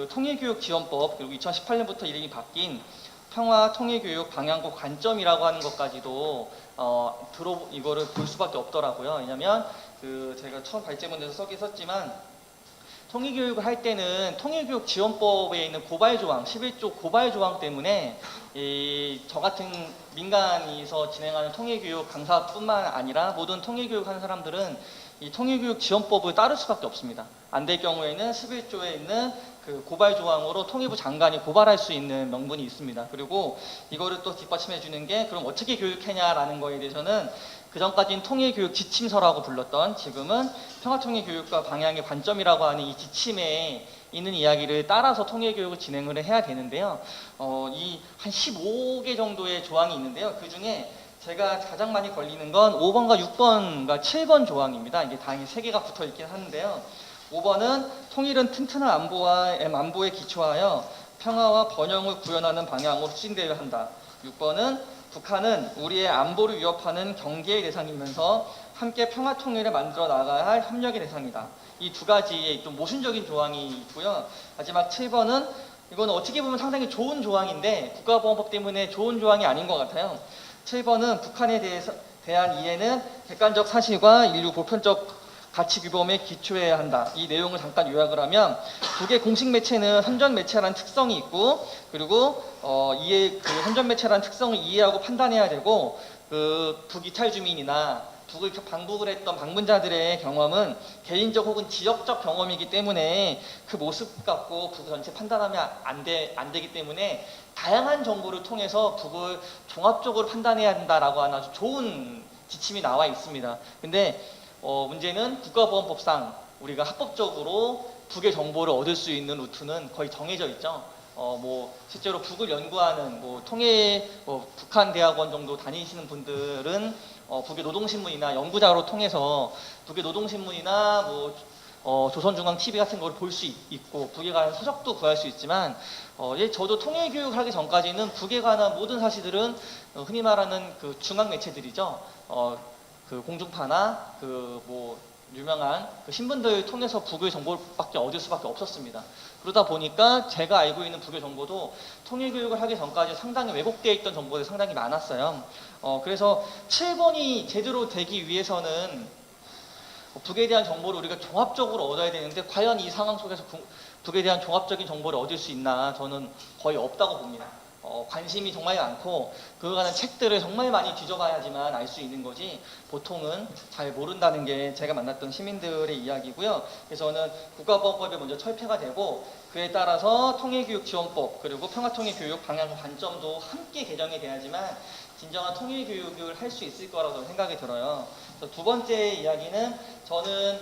통일교육지원법 그리고 2018년부터 이름이 바뀐 평화통일교육 방향국 관점이라고 하는 것까지도 이거를 볼 수밖에 없더라고요. 왜냐하면 제가 처음 발제문에서 써긴 썼지만 통일교육을 할 때는 통일교육지원법에 있는 고발조항 11조 고발조항 때문에 저 같은 민간에서 진행하는 통일교육 강사뿐만 아니라 모든 통일교육 하는 사람들은 이 통일교육지원법을 따를 수밖에 없습니다. 안 될 경우에는 11조에 있는 고발조항으로 통일부 장관이 고발할 수 있는 명분이 있습니다. 그리고 이거를 또 뒷받침해 주는 게 그럼 어떻게 교육하냐라는 거에 대해서는 그전까지는 통일교육 지침서라고 불렀던 지금은 평화통일교육과 방향의 관점이라고 하는 이 지침에 있는 이야기를 따라서 통일교육을 진행을 해야 되는데요. 이 한 15개 정도의 조항이 있는데요. 그 중에 제가 가장 많이 걸리는 건 5번과 6번과 7번 조항입니다. 이게 당연히 3개가 붙어 있긴 하는데요. 5번은 통일은 튼튼한 안보에 기초하여 평화와 번영을 구현하는 방향으로 추진되어야 한다. 6번은 북한은 우리의 안보를 위협하는 경계의 대상이면서 함께 평화 통일을 만들어 나가야 할 협력의 대상이다. 이 두 가지의 좀 모순적인 조항이 있고요. 마지막 7번은 이건 어떻게 보면 상당히 좋은 조항인데 국가보안법 때문에 좋은 조항이 아닌 것 같아요. 7번은 북한에 대한 이해는 객관적 사실과 인류 보편적 가치 규범에 기초해야 한다. 이 내용을 잠깐 요약을 하면 북의 공식 매체는 선전 매체라는 특성이 있고 그리고 선전 매체라는 특성을 이해하고 판단해야 되고 북이탈 주민이나 북을 방북을 했던 방문자들의 경험은 개인적 혹은 지역적 경험이기 때문에 그 모습 갖고 북 전체 판단하면 안 되기 때문에 다양한 정보를 통해서 북을 종합적으로 판단해야 한다라고 하는 아주 좋은 지침이 나와 있습니다. 근데 문제는 국가보안법상 우리가 합법적으로 북의 정보를 얻을 수 있는 루트는 거의 정해져 있죠. 실제로 북을 연구하는 북한 대학원 정도 다니시는 분들은 북의 노동신문이나 연구자로 통해서 북의 노동신문이나 조선중앙 TV 같은 걸 볼 수 있고 북에 관한 서적도 구할 수 있지만 저도 통일교육을 하기 전까지는 북에 관한 모든 사실들은 흔히 말하는 중앙 매체들이죠. 그 공중파나 그 뭐 유명한 그 신분들 통해서 북의 정보밖에 얻을 수밖에 없었습니다. 그러다 보니까 제가 알고 있는 북의 정보도 통일교육을 하기 전까지 상당히 왜곡되어 있던 정보들이 상당히 많았어요. 그래서 7번이 제대로 되기 위해서는 북에 대한 정보를 우리가 종합적으로 얻어야 되는데 과연 이 상황 속에서 북에 대한 종합적인 정보를 얻을 수 있나 저는 거의 없다고 봅니다. 관심이 정말 많고 그에 관한 책들을 정말 많이 뒤져봐야지만 알 수 있는 거지 보통은 잘 모른다는 게 제가 만났던 시민들의 이야기고요. 그래서 저는 국가보안법이 먼저 철폐가 되고 그에 따라서 통일교육지원법 그리고 평화통일교육 방향 관점도 함께 개정이 돼야지만 진정한 통일교육을 할 수 있을 거라고 생각이 들어요. 그래서 두 번째 이야기는 저는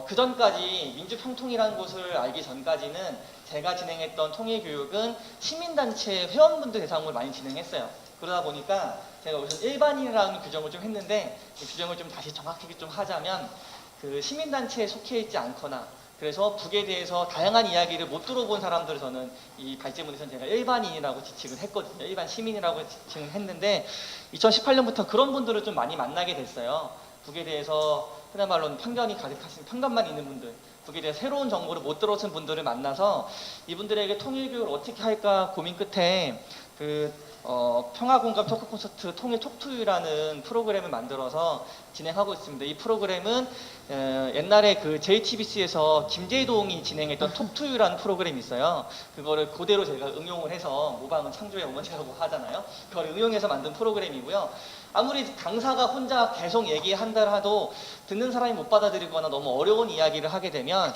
그 전까지 민주평통이라는 곳을 알기 전까지는 제가 진행했던 통일교육은 시민단체 회원분들 대상으로 많이 진행했어요. 그러다 보니까 제가 우선 일반인이라는 규정을 좀 했는데 이 규정을 좀 다시 정확하게 좀 하자면 그 시민단체에 속해 있지 않거나 그래서 북에 대해서 다양한 이야기를 못 들어본 사람들을 저는 이 발제문에서는 제가 일반인이라고 지칭을 했거든요. 일반 시민이라고 지칭을 했는데 2018년부터 그런 분들을 좀 많이 만나게 됐어요. 북에 대해서 흔한 말로는 편견이 가득하신 편견만 있는 분들 북에 대해 새로운 정보를 못 들어준 분들을 만나서 이분들에게 통일교육을 어떻게 할까 고민 끝에 평화공감 토크 콘서트 통일 톡투유라는 프로그램을 만들어서 진행하고 있습니다. 이 프로그램은 옛날에 그 JTBC에서 김재동이 진행했던 톡투유라는 프로그램이 있어요. 그거를 그대로 제가 응용을 해서 모방은 창조의 어머니라고 하잖아요. 그걸 응용해서 만든 프로그램이고요. 아무리 강사가 혼자 계속 얘기한다라도 듣는 사람이 못 받아들이거나 너무 어려운 이야기를 하게 되면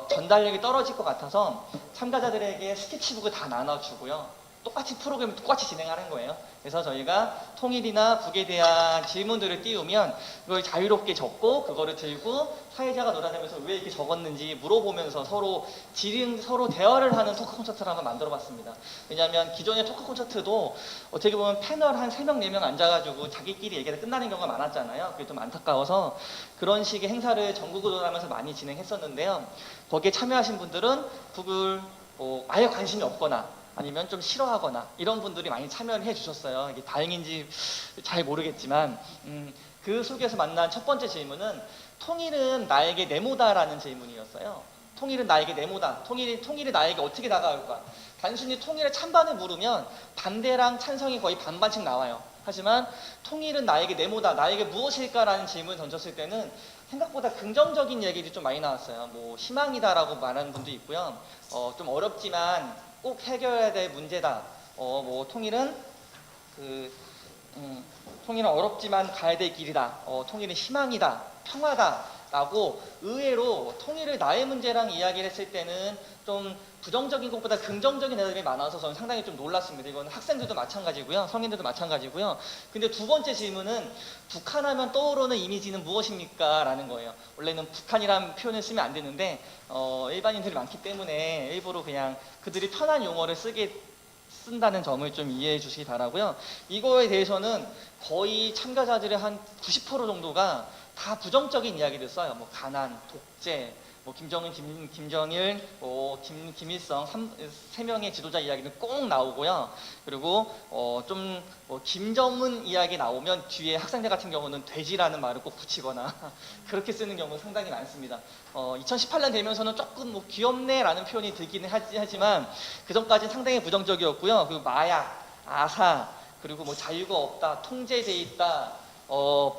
전달력이 떨어질 것 같아서 참가자들에게 스케치북을 다 나눠주고요. 똑같이 프로그램을 똑같이 진행하는 거예요. 그래서 저희가 통일이나 북에 대한 질문들을 띄우면 그걸 자유롭게 적고 그거를 들고 사회자가 놀아내면서 왜 이렇게 적었는지 물어보면서 서로 대화를 하는 토크 콘서트를 한번 만들어 봤습니다. 왜냐하면 기존의 토크 콘서트도 어떻게 보면 패널 한 3명, 4명 앉아가지고 자기끼리 얘기가 끝나는 경우가 많았잖아요. 그게 좀 안타까워서 그런 식의 행사를 전국으로 하면서 많이 진행했었는데요. 거기에 참여하신 분들은 북을 아예 관심이 없거나 아니면 좀 싫어하거나 이런 분들이 많이 참여를 해주셨어요. 이게 다행인지 잘 모르겠지만 그 속에서 만난 첫 번째 질문은 통일은 나에게 네모다라는 질문이었어요. 통일은 나에게 네모다. 통일이 나에게 어떻게 다가올까? 단순히 통일의 찬반을 물으면 반대랑 찬성이 거의 반반씩 나와요. 하지만 통일은 나에게 네모다. 나에게 무엇일까라는 질문을 던졌을 때는 생각보다 긍정적인 얘기들이 좀 많이 나왔어요. 뭐 희망이다라고 말하는 분도 있고요. 좀 어렵지만 꼭 해결해야 될 문제다. 통일은 통일은 어렵지만 가야 될 길이다. 통일은 희망이다. 평화다라고 의외로 통일을 나의 문제랑 이야기를 했을 때는 좀 부정적인 것보다 긍정적인 애들이 많아서 저는 상당히 좀 놀랐습니다. 이건 학생들도 마찬가지고요. 성인들도 마찬가지고요. 근데 두 번째 질문은 북한하면 떠오르는 이미지는 무엇입니까? 라는 거예요. 원래는 북한이라는 표현을 쓰면 안 되는데 일반인들이 많기 때문에 일부러 그냥 그들이 편한 용어를 쓴다는 점을 좀 이해해 주시기 바라고요. 이거에 대해서는 거의 참가자들의 한 90% 정도가 다 부정적인 이야기를 써요. 뭐 가난, 독재, 뭐 김정은, 김정일, 김일성 세 명의 지도자 이야기는 꼭 나오고요. 그리고 김정은 이야기 나오면 뒤에 학생들 같은 경우는 돼지라는 말을 꼭 붙이거나 그렇게 쓰는 경우가 상당히 많습니다. 2018년 되면서는 조금 귀엽네라는 표현이 들기는 하지만 그 전까지는 상당히 부정적이었고요. 그리고 마약, 아사, 그리고 뭐 자유가 없다, 통제돼 있다,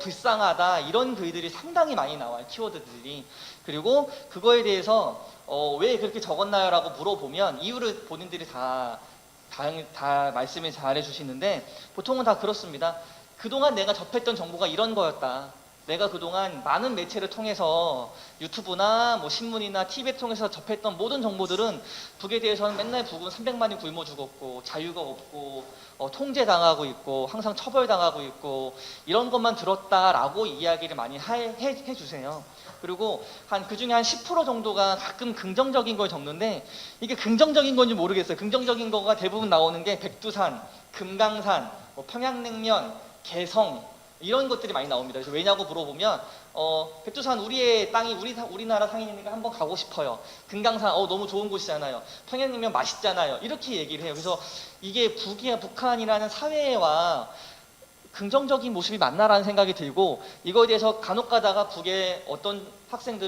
불쌍하다 이런 글들이 상당히 많이 나와요. 키워드들이. 그리고 그거에 대해서 왜 그렇게 적었나요? 라고 물어보면 이유를 본인들이 다 말씀을 잘 해주시는데 보통은 다 그렇습니다. 그동안 내가 접했던 정보가 이런 거였다. 내가 그동안 많은 매체를 통해서 유튜브나 뭐 신문이나 TV를 통해서 접했던 모든 정보들은 북에 대해서는 맨날 북은 300만이 굶어 죽었고 자유가 없고 통제당하고 있고 항상 처벌당하고 있고 이런 것만 들었다라고 이야기를 많이 해주세요. 그리고 그중에 한 10% 정도가 가끔 긍정적인 걸 적는데 이게 긍정적인 건지 모르겠어요. 긍정적인 거가 대부분 나오는 게 백두산, 금강산, 평양냉면, 개성 이런 것들이 많이 나옵니다. 그래서 왜냐고 물어보면 백두산 우리의 땅이 우리나라 상인이니까 한번 가고 싶어요. 금강산 너무 좋은 곳이잖아요. 평양냉면 맛있잖아요. 이렇게 얘기를 해요. 그래서 이게 북한이라는 사회와 긍정적인 모습이 맞나라는 생각이 들고, 이거에 대해서 간혹 가다가 북의 어떤 학생이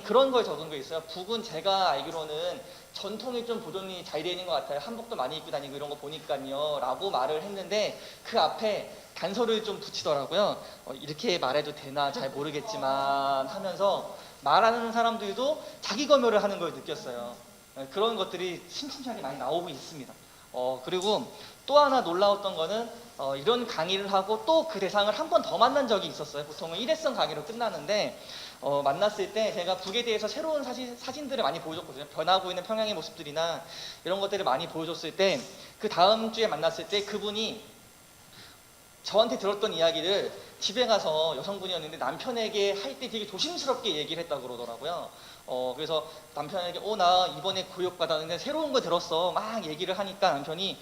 그런 걸 적은 게 있어요. 북은 제가 알기로는 전통이 좀 보존이 잘 되어 있는 것 같아요. 한복도 많이 입고 다니고 이런 거 보니까요 라고 말을 했는데, 그 앞에 단서를 좀 붙이더라고요. 이렇게 말해도 되나 잘 모르겠지만 하면서 말하는 사람들도 자기 검열을 하는 걸 느꼈어요. 그런 것들이 심심찮게 많이 나오고 있습니다. 그리고 또 하나 놀라웠던 거는 이런 강의를 하고 또 그 대상을 한 번 더 만난 적이 있었어요. 보통은 일회성 강의로 끝나는데 만났을 때 제가 북에 대해서 새로운 사진들을 많이 보여줬거든요. 변하고 있는 평양의 모습들이나 이런 것들을 많이 보여줬을 때, 그 다음 주에 만났을 때 그분이 저한테 들었던 이야기를 집에 가서, 여성분이었는데 남편에게 할 때 되게 조심스럽게 얘기를 했다고 그러더라고요. 그래서 남편에게 나 이번에 교육받았는데 새로운 거 들었어 막 얘기를 하니까 남편이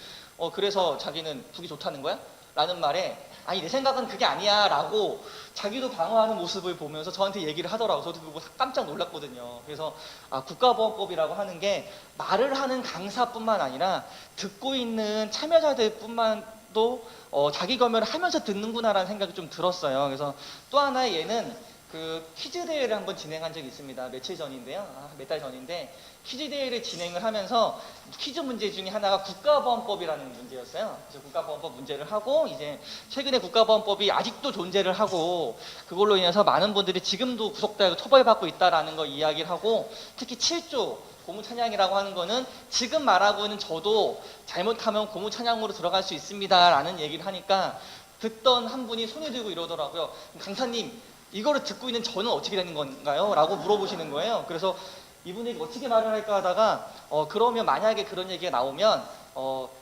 그래서 자기는 북이 좋다는 거야? 라는 말에 아니 내 생각은 그게 아니야 라고 자기도 방어하는 모습을 보면서 저한테 얘기를 하더라고요. 저도 그거 깜짝 놀랐거든요. 그래서 국가보안법이라고 하는 게 말을 하는 강사뿐만 아니라 듣고 있는 참여자들뿐만도 자기 검열을 하면서 듣는구나라는 생각이 좀 들었어요. 그래서 또 하나의 예는 그 퀴즈 대회를 한번 진행한 적이 있습니다. 며칠 전인데요. 몇 달 전인데 퀴즈 대회를 진행을 하면서 퀴즈 문제 중에 하나가 국가보안법이라는 문제였어요. 그래서 국가보안법 문제를 하고, 이제 최근에 국가보안법이 아직도 존재를 하고 그걸로 인해서 많은 분들이 지금도 구속되고 처벌받고 있다라는 거 이야기를 하고, 특히 7조 고무찬양이라고 하는 거는 지금 말하고 있는 저도 잘못하면 고무찬양으로 들어갈 수 있습니다 라는 얘기를 하니까 듣던 한 분이 손을 들고 이러더라고요. 강사님, 이거를 듣고 있는 저는 어떻게 되는 건가요? 라고 물어보시는 거예요. 그래서 이분에게 어떻게 말을 할까 하다가 그러면 만약에 그런 얘기가 나오면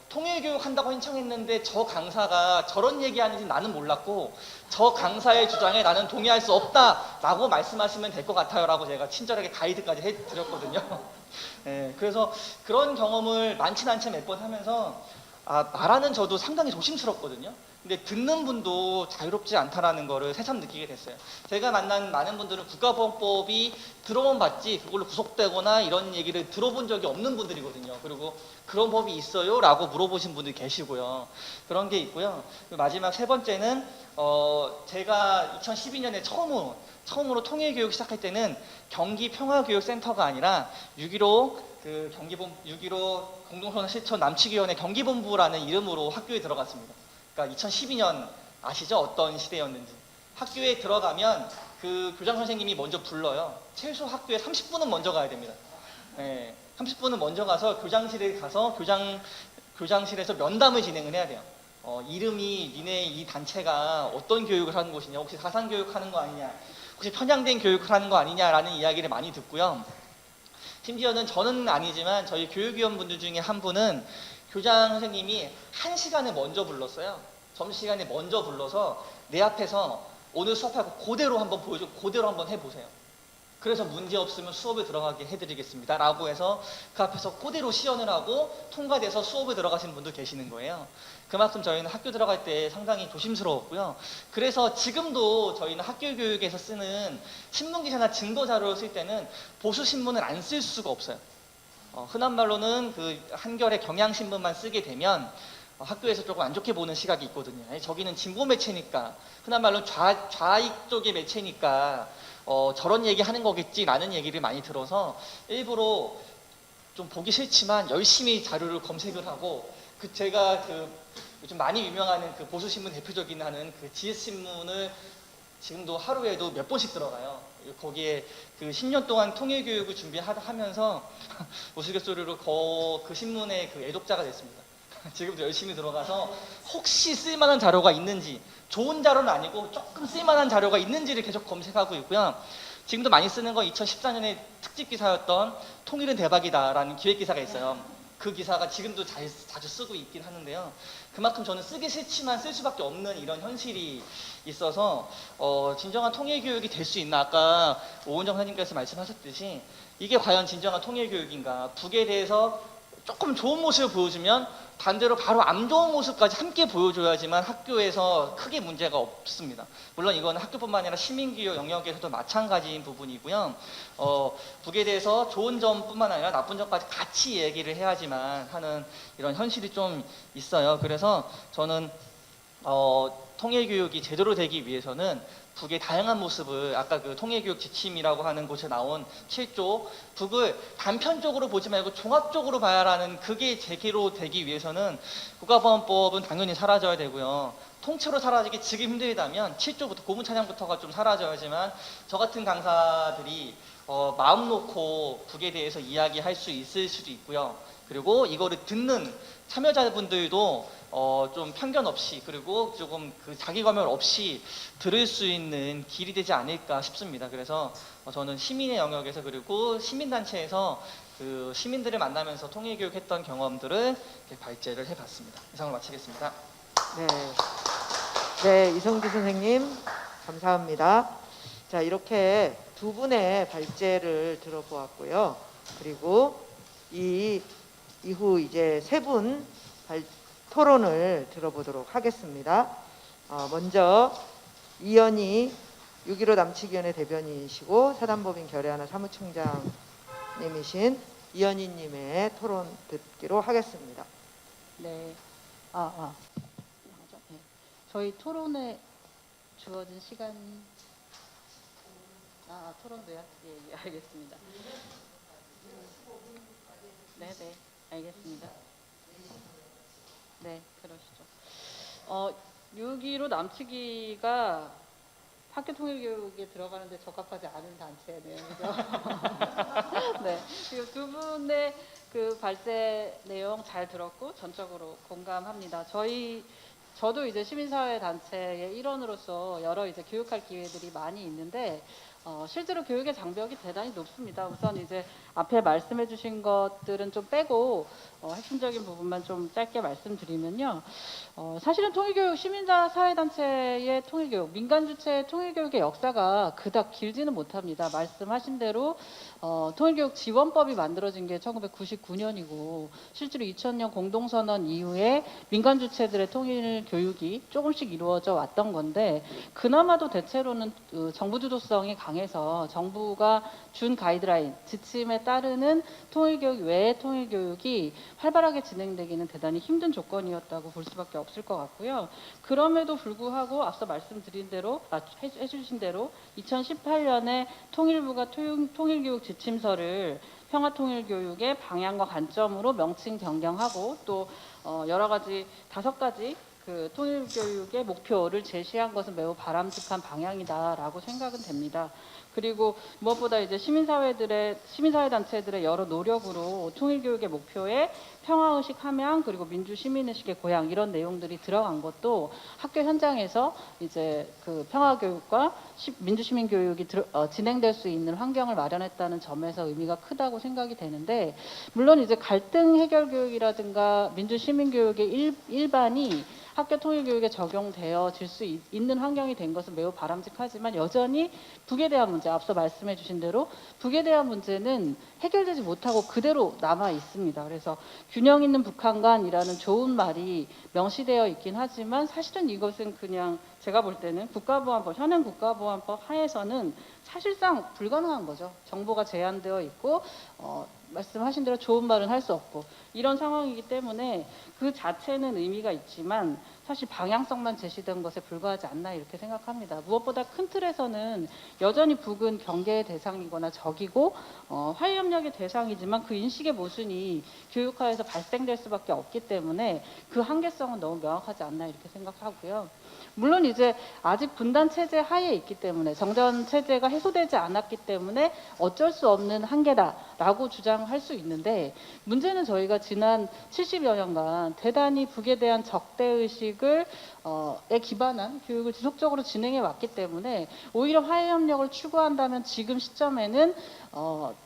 통일교육 한다고 신청했는데 저 강사가 저런 얘기하는지 나는 몰랐고 저 강사의 주장에 나는 동의할 수 없다라고 말씀하시면 될 것 같아요 라고 제가 친절하게 가이드까지 해드렸거든요. 네, 그래서 그런 경험을 많진 않지만 몇 번 하면서 말하는 저도 상당히 조심스럽거든요. 근데 듣는 분도 자유롭지 않다라는 거를 새삼 느끼게 됐어요. 제가 만난 많은 분들은 국가보안법이 들어본 봤지 그걸로 구속되거나 이런 얘기를 들어본 적이 없는 분들이거든요. 그리고 그런 법이 있어요? 라고 물어보신 분들이 계시고요. 그런 게 있고요. 마지막 세 번째는 제가 2012년에 처음으로 통일교육 시작할 때는 경기평화교육센터가 아니라 6.15 공동선언 실천 남치기위원회 경기본부라는 이름으로 학교에 들어갔습니다. 그러니까 2012년 아시죠? 어떤 시대였는지. 학교에 들어가면 그 교장 선생님이 먼저 불러요. 최소 학교에 30분은 먼저 가야 됩니다. 네, 30분은 먼저 가서 교장실에 가서 교장실에서 면담을 진행을 해야 돼요. 이름이 니네 이 단체가 어떤 교육을 하는 곳이냐, 혹시 사상교육 하는 거 아니냐, 혹시 편향된 교육을 하는 거 아니냐라는 이야기를 많이 듣고요. 심지어는 저는 아니지만 저희 교육위원분들 중에 한 분은 교장 선생님이 1시간을 먼저 불렀어요. 점심시간에 먼저 불러서 내 앞에서 오늘 수업하고 그대로 한번 그대로 한번 해보세요. 그래서 문제 없으면 수업에 들어가게 해드리겠습니다 라고 해서 그 앞에서 그대로 시연을 하고 통과돼서 수업에 들어가시는 분도 계시는 거예요. 그만큼 저희는 학교 들어갈 때 상당히 조심스러웠고요. 그래서 지금도 저희는 학교 교육에서 쓰는 신문기사나 증거자료를 쓸 때는 보수신문을 안 쓸 수가 없어요. 흔한 말로는 그 한겨레 경향신문만 쓰게 되면 학교에서 조금 안 좋게 보는 시각이 있거든요. 저기는 진보 매체니까, 흔한 말로 좌익 쪽의 매체니까 저런 얘기 하는 거겠지라는 얘기를 많이 들어서 일부러 좀 보기 싫지만 열심히 자료를 검색을 하고, 제가 요즘 많이 유명하는 그 보수신문 대표적인 하는 그 GS신문을 지금도 하루에도 몇 번씩 들어가요. 거기에 그 10년 동안 통일교육을 준비하면서 우스갯소리로 그 신문의 그 애독자가 됐습니다. 지금도 열심히 들어가서 혹시 쓸만한 자료가 있는지, 좋은 자료는 아니고 조금 쓸만한 자료가 있는지를 계속 검색하고 있고요. 지금도 많이 쓰는 건 2014년에 특집 기사였던 통일은 대박이다라는 기획 기사가 있어요. 그 기사가 지금도 자주 쓰고 있긴 하는데요. 그만큼 저는 쓰기 싫지만 쓸 수밖에 없는 이런 현실이 있어서 진정한 통일교육이 될 수 있나, 아까 오은정 선생님께서 말씀하셨듯이 이게 과연 진정한 통일교육인가, 북에 대해서 조금 좋은 모습을 보여주면 반대로 바로 안 좋은 모습까지 함께 보여줘야지만 학교에서 크게 문제가 없습니다. 물론 이건 학교뿐만 아니라 시민교육 영역에서도 마찬가지인 부분이고요. 북에 대해서 좋은 점뿐만 아니라 나쁜 점까지 같이 얘기를 해야지만 하는 이런 현실이 좀 있어요. 그래서 저는 통일교육이 제대로 되기 위해서는 북의 다양한 모습을 아까 그 통일교육 지침이라고 하는 곳에 나온 7조 북을 단편적으로 보지 말고 종합적으로 봐야라는 그게 제기로 되기 위해서는 국가보안법은 당연히 사라져야 되고요. 통째로 사라지기 지금 힘들다면 7조부터 고문찬양부터가 좀 사라져야지만 저 같은 강사들이 마음 놓고 북에 대해서 이야기할 수 있을 수도 있고요. 그리고 이거를 듣는 참여자분들도 좀 편견 없이 그리고 조금 그 자기 검열 없이 들을 수 있는 길이 되지 않을까 싶습니다. 그래서 저는 시민의 영역에서 그리고 시민단체에서 그 시민들을 만나면서 통일교육했던 경험들을 이렇게 발제를 해봤습니다. 이상으로 마치겠습니다. 네. 네, 이성주 선생님 감사합니다. 자, 이렇게 두 분의 발제를 들어보았고요. 그리고 이 이후 이제 세 분 토론을 들어보도록 하겠습니다. 먼저 이현희 6.15 남치기위원회 대변인이시고 사단법인 결의하나 사무총장님이신 이현희님의 토론 듣기로 하겠습니다. 네. 네. 저희 토론에 주어진 시간 토론도요? 예, 알겠습니다. 네, 알겠습니다. 네, 그러시죠. 6.15 남치기가 학교 통일교육에 들어가는데 적합하지 않은 단체네요. 그죠? 네. 그리고 두 분의 그 발제 내용 잘 들었고 전적으로 공감합니다. 저도 이제 시민사회 단체의 일원으로서 여러 이제 교육할 기회들이 많이 있는데 실제로 교육의 장벽이 대단히 높습니다. 우선 이제 앞에 말씀해 주신 것들은 좀 빼고 핵심적인 부분만 좀 짧게 말씀드리면요. 사실은 통일교육, 시민사회단체의 통일교육, 민간주체의 통일교육의 역사가 그닥 길지는 못합니다. 말씀하신 대로 통일교육 지원법이 만들어진 게 1999년이고 실제로 2000년 공동선언 이후에 민간주체들의 통일교육이 조금씩 이루어져 왔던 건데 그나마도 대체로는 정부 주도성이 강해서 정부가 준 가이드라인, 지침에 따르는 통일교육 외의 통일교육이 활발하게 진행되기는 대단히 힘든 조건이었다고 볼 수밖에 없을 것 같고요. 그럼에도 불구하고 앞서 말씀드린 대로, 해주신 대로 2018년에 통일부가 통일교육 지침서를 평화통일교육의 방향과 관점으로 명칭 변경하고 또 여러 가지 5가지 그 통일교육의 목표를 제시한 것은 매우 바람직한 방향이다라고 생각은 됩니다. 그리고 무엇보다 이제 시민사회 단체들의 여러 노력으로 통일교육의 목표에 평화의식 함양 그리고 민주시민의식의 고양 이런 내용들이 들어간 것도 학교 현장에서 이제 그 평화교육과 민주시민교육이 진행될 수 있는 환경을 마련했다는 점에서 의미가 크다고 생각이 되는데 물론 이제 갈등 해결 교육이라든가 민주시민교육의 일반이 학교 통일교육에 적용되어질 수 있는 환경이 된 것은 매우 바람직하지만 여전히 북에 대한 문제, 앞서 말씀해 주신 대로 북에 대한 문제는 해결되지 못하고 그대로 남아 있습니다. 그래서 균형 있는 북한간이라는 좋은 말이 명시되어 있긴 하지만 사실은 이것은 그냥 제가 볼 때는 현행 국가보안법 하에서는 사실상 불가능한 거죠. 정보가 제한되어 있고 말씀하신 대로 좋은 말은 할 수 없고 이런 상황이기 때문에 그 자체는 의미가 있지만 사실 방향성만 제시된 것에 불과하지 않나 이렇게 생각합니다. 무엇보다 큰 틀에서는 여전히 북은 경계의 대상이거나 적이고 화해협력의 대상이지만 그 인식의 모순이 교육화에서 발생될 수밖에 없기 때문에 그 한계성은 너무 명확하지 않나 이렇게 생각하고요. 물론 이제 아직 분단 체제 하에 있기 때문에 정전 체제가 해소되지 않았기 때문에 어쩔 수 없는 한계다라고 주장할 수 있는데 문제는 저희가 지난 70여 년간 대단히 북에 대한 적대의식을 기반한 교육을 지속적으로 진행해 왔기 때문에 오히려 화해협력을 추구한다면 지금 시점에는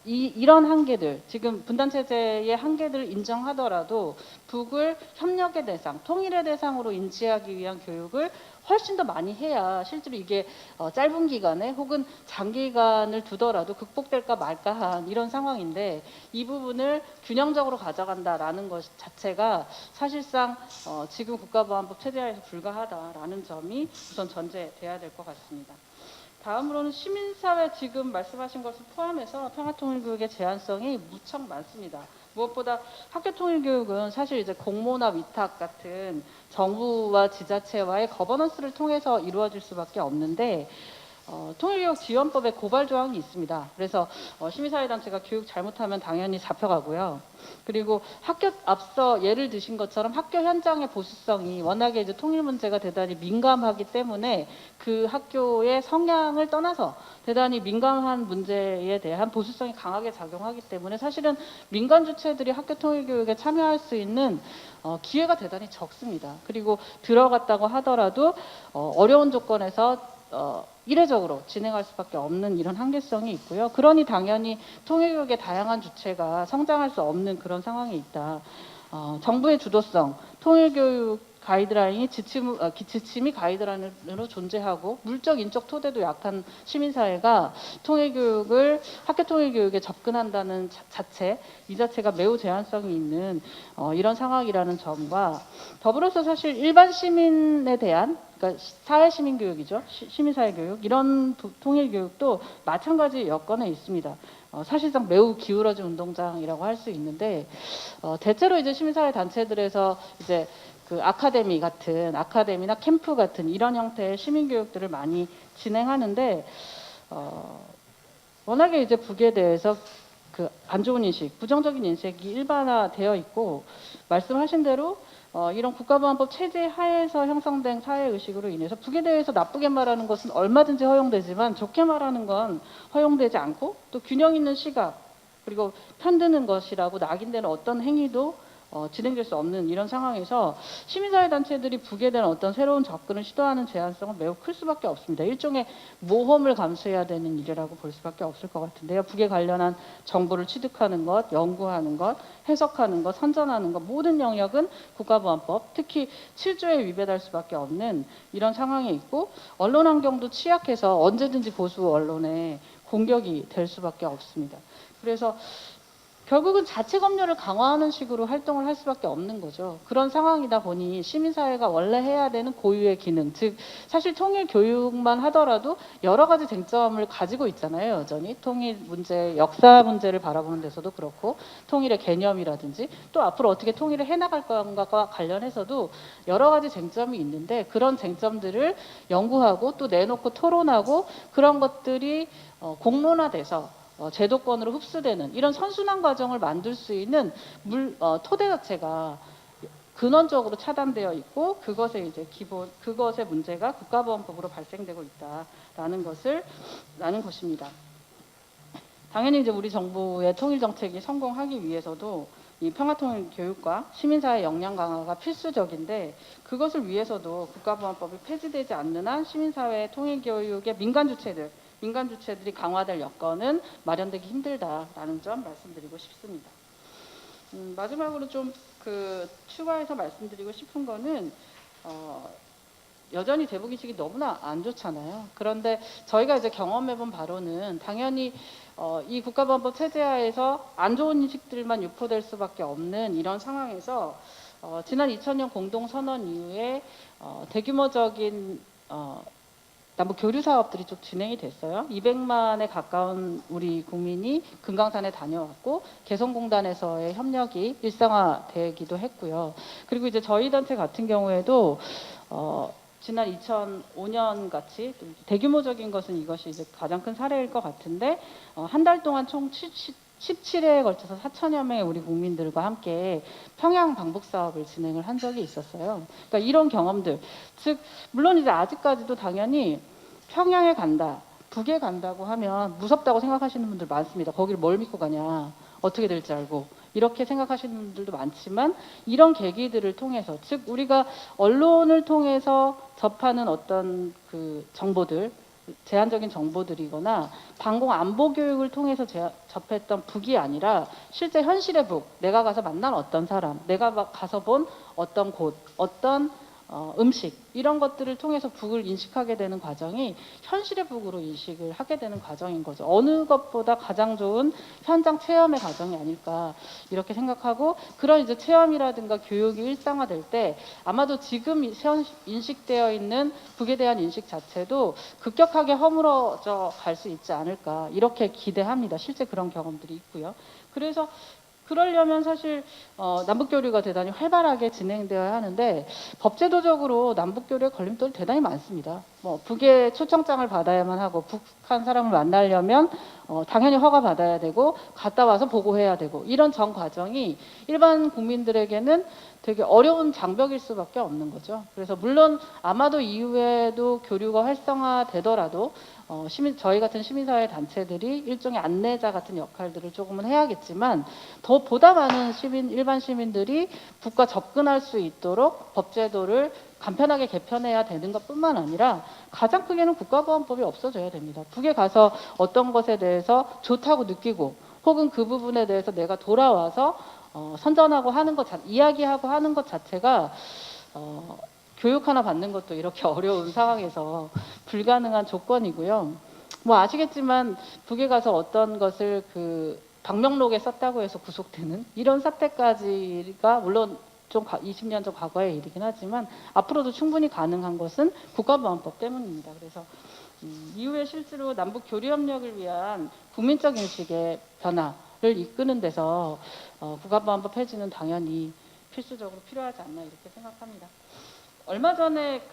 이런 한계들, 지금 분단체제의 한계들을 인정하더라도 북을 협력의 대상, 통일의 대상으로 인지하기 위한 교육을 훨씬 더 많이 해야 실제로 이게 짧은 기간에 혹은 장기간을 두더라도 극복될까 말까한 이런 상황인데 이 부분을 균형적으로 가져간다라는 것 자체가 사실상 지금 국가보안법 체제하에서 불가하다라는 점이 우선 전제돼야 될 것 같습니다. 다음으로는 시민사회 지금 말씀하신 것을 포함해서 평화통일교육의 제한성이 무척 많습니다. 무엇보다 학교 통일 교육은 사실 이제 공모나 위탁 같은 정부와 지자체와의 거버넌스를 통해서 이루어질 수밖에 없는데 통일교육 지원법에 고발 조항이 있습니다. 그래서 시민사회단체가 교육 잘못하면 당연히 잡혀가고요. 그리고 앞서 예를 드신 것처럼 학교 현장의 보수성이 워낙에 이제 통일 문제가 대단히 민감하기 때문에 그 학교의 성향을 떠나서 대단히 민감한 문제에 대한 보수성이 강하게 작용하기 때문에 사실은 민간 주체들이 학교 통일 교육에 참여할 수 있는 기회가 대단히 적습니다. 그리고 들어갔다고 하더라도 어려운 조건에서 이례적으로 진행할 수밖에 없는 이런 한계성이 있고요. 그러니 당연히 통일교육의 다양한 주체가 성장할 수 없는 그런 상황이 있다. 정부의 주도성, 통일교육 가이드라인이 지침이 가이드라인으로 존재하고 물적 인적 토대도 약한 시민사회가 학교 통일교육에 접근한다는 자체, 이 자체가 매우 제한성이 있는 이런 상황이라는 점과 더불어서 사실 일반 시민에 대한 그러니까 사회시민교육이죠. 시민사회교육 이런 통일교육도 마찬가지 여건에 있습니다. 사실상 매우 기울어진 운동장이라고 할 수 있는데 대체로 이제 시민사회 단체들에서 이제 그 아카데미나 캠프 같은 이런 형태의 시민교육들을 많이 진행하는데 워낙에 이제 북에 대해서 그 안 좋은 인식, 부정적인 인식이 일반화되어 있고 말씀하신 대로 이런 국가보안법 체제 하에서 형성된 사회의식으로 인해서 북에 대해서 나쁘게 말하는 것은 얼마든지 허용되지만 좋게 말하는 건 허용되지 않고 또 균형 있는 시각 그리고 편드는 것이라고 낙인되는 어떤 행위도 진행될 수 없는 이런 상황에서 시민사회단체들이 북에 대한 어떤 새로운 접근을 시도하는 제한성은 매우 클 수밖에 없습니다. 일종의 모험을 감수해야 되는 일이라고 볼 수밖에 없을 것 같은데요. 북에 관련한 정보를 취득하는 것, 연구하는 것, 해석하는 것, 선전하는 것 모든 영역은 국가보안법, 특히 7조에 위배될 수밖에 없는 이런 상황에 있고 언론 환경도 취약해서 언제든지 보수 언론에 공격이 될 수밖에 없습니다. 그래서 결국은 자체 검열을 강화하는 식으로 활동을 할 수밖에 없는 거죠. 그런 상황이다 보니 시민사회가 원래 해야 되는 고유의 기능, 즉 사실 통일 교육만 하더라도 여러 가지 쟁점을 가지고 있잖아요. 여전히 통일 문제, 역사 문제를 바라보는 데서도 그렇고 통일의 개념이라든지 또 앞으로 어떻게 통일을 해나갈 건가와 관련해서도 여러 가지 쟁점이 있는데 그런 쟁점들을 연구하고 또 내놓고 토론하고 그런 것들이 공론화돼서 제도권으로 흡수되는 이런 선순환 과정을 만들 수 있는 토대 자체가 근원적으로 차단되어 있고 그것의 문제가 국가보안법으로 발생되고 있다라는 것입니다. 당연히 이제 우리 정부의 통일 정책이 성공하기 위해서도 이 평화통일 교육과 시민사회 역량 강화가 필수적인데 그것을 위해서도 국가보안법이 폐지되지 않는 한 시민사회 통일 교육의 민간 주체들이 강화될 여건은 마련되기 힘들다라는 점 말씀드리고 싶습니다. 마지막으로 좀 추가해서 말씀드리고 싶은 거는 여전히 대북 인식이 너무나 안 좋잖아요. 그런데 저희가 이제 경험해본 바로는 당연히 이 국가보안법 체제하에서 안 좋은 인식들만 유포될 수밖에 없는 이런 상황에서 지난 2000년 공동선언 이후에 대규모적인 남북 교류 사업들이 좀 진행이 됐어요. 200만에 가까운 우리 국민이 금강산에 다녀왔고 개성공단에서의 협력이 일상화되기도 했고요. 그리고 이제 저희 단체 같은 경우에도 지난 2005년 같이 대규모적인 것은 이것이 이제 가장 큰 사례일 것 같은데 한 달 동안 총 17회에 걸쳐서 4천여 명의 우리 국민들과 함께 평양 방북 사업을 진행을 한 적이 있었어요. 그러니까 이런 경험들, 즉 물론 이제 아직까지도 당연히 평양에 간다, 북에 간다고 하면 무섭다고 생각하시는 분들 많습니다. 거기를 뭘 믿고 가냐, 어떻게 될지 알고 이렇게 생각하시는 분들도 많지만 이런 계기들을 통해서, 즉 우리가 언론을 통해서 접하는 어떤 그 정보들, 제한적인 정보들이거나 방공 안보 교육을 통해서 접했던 북이 아니라 실제 현실의 북, 내가 가서 만난 어떤 사람, 내가 가서 본 어떤 곳, 어떤 음식 이런 것들을 통해서 북을 인식하게 되는 과정이 현실의 북으로 인식을 하게 되는 과정인 거죠. 어느 것보다 가장 좋은 현장 체험의 과정이 아닐까 이렇게 생각하고, 그런 이제 체험이라든가 교육이 일상화될 때 아마도 지금 인식되어 있는 북에 대한 인식 자체도 급격하게 허물어져 갈 수 있지 않을까 이렇게 기대합니다. 실제 그런 경험들이 있고요. 그래서 그러려면 사실 남북 교류가 대단히 활발하게 진행되어야 하는데 법제도적으로 남북 교류에 걸림돌이 대단히 많습니다. 뭐 북의 초청장을 받아야만 하고 북한 사람을 만나려면 당연히 허가 받아야 되고 갔다 와서 보고해야 되고 이런 전 과정이 일반 국민들에게는 되게 어려운 장벽일 수밖에 없는 거죠. 그래서 물론 아마도 이후에도 교류가 활성화되더라도 저희 같은 시민사회 단체들이 일종의 안내자 같은 역할들을 조금은 해야겠지만 더 보다 많은 일반 시민들이 북과 접근할 수 있도록 법제도를 간편하게 개편해야 되는 것뿐만 아니라 가장 크게는 국가보안법이 없어져야 됩니다. 북에 가서 어떤 것에 대해서 좋다고 느끼고 혹은 그 부분에 대해서 내가 돌아와서 선전하고 하는 것, 이야기하고 하는 것 자체가 교육 하나 받는 것도 이렇게 어려운 상황에서 불가능한 조건이고요. 뭐 아시겠지만 북에 가서 어떤 것을 그 방명록에 썼다고 해서 구속되는 이런 사태까지가 물론 좀 20년 전 과거의 일이긴 하지만 앞으로도 충분히 가능한 것은 국가보안법 때문입니다. 그래서 이후에 실제로 남북 교류 협력을 위한 국민적 인식의 변화를 이끄는 데서 국가보안법 폐지는 당연히 필수적으로 필요하지 않나 이렇게 생각합니다. 얼마 전에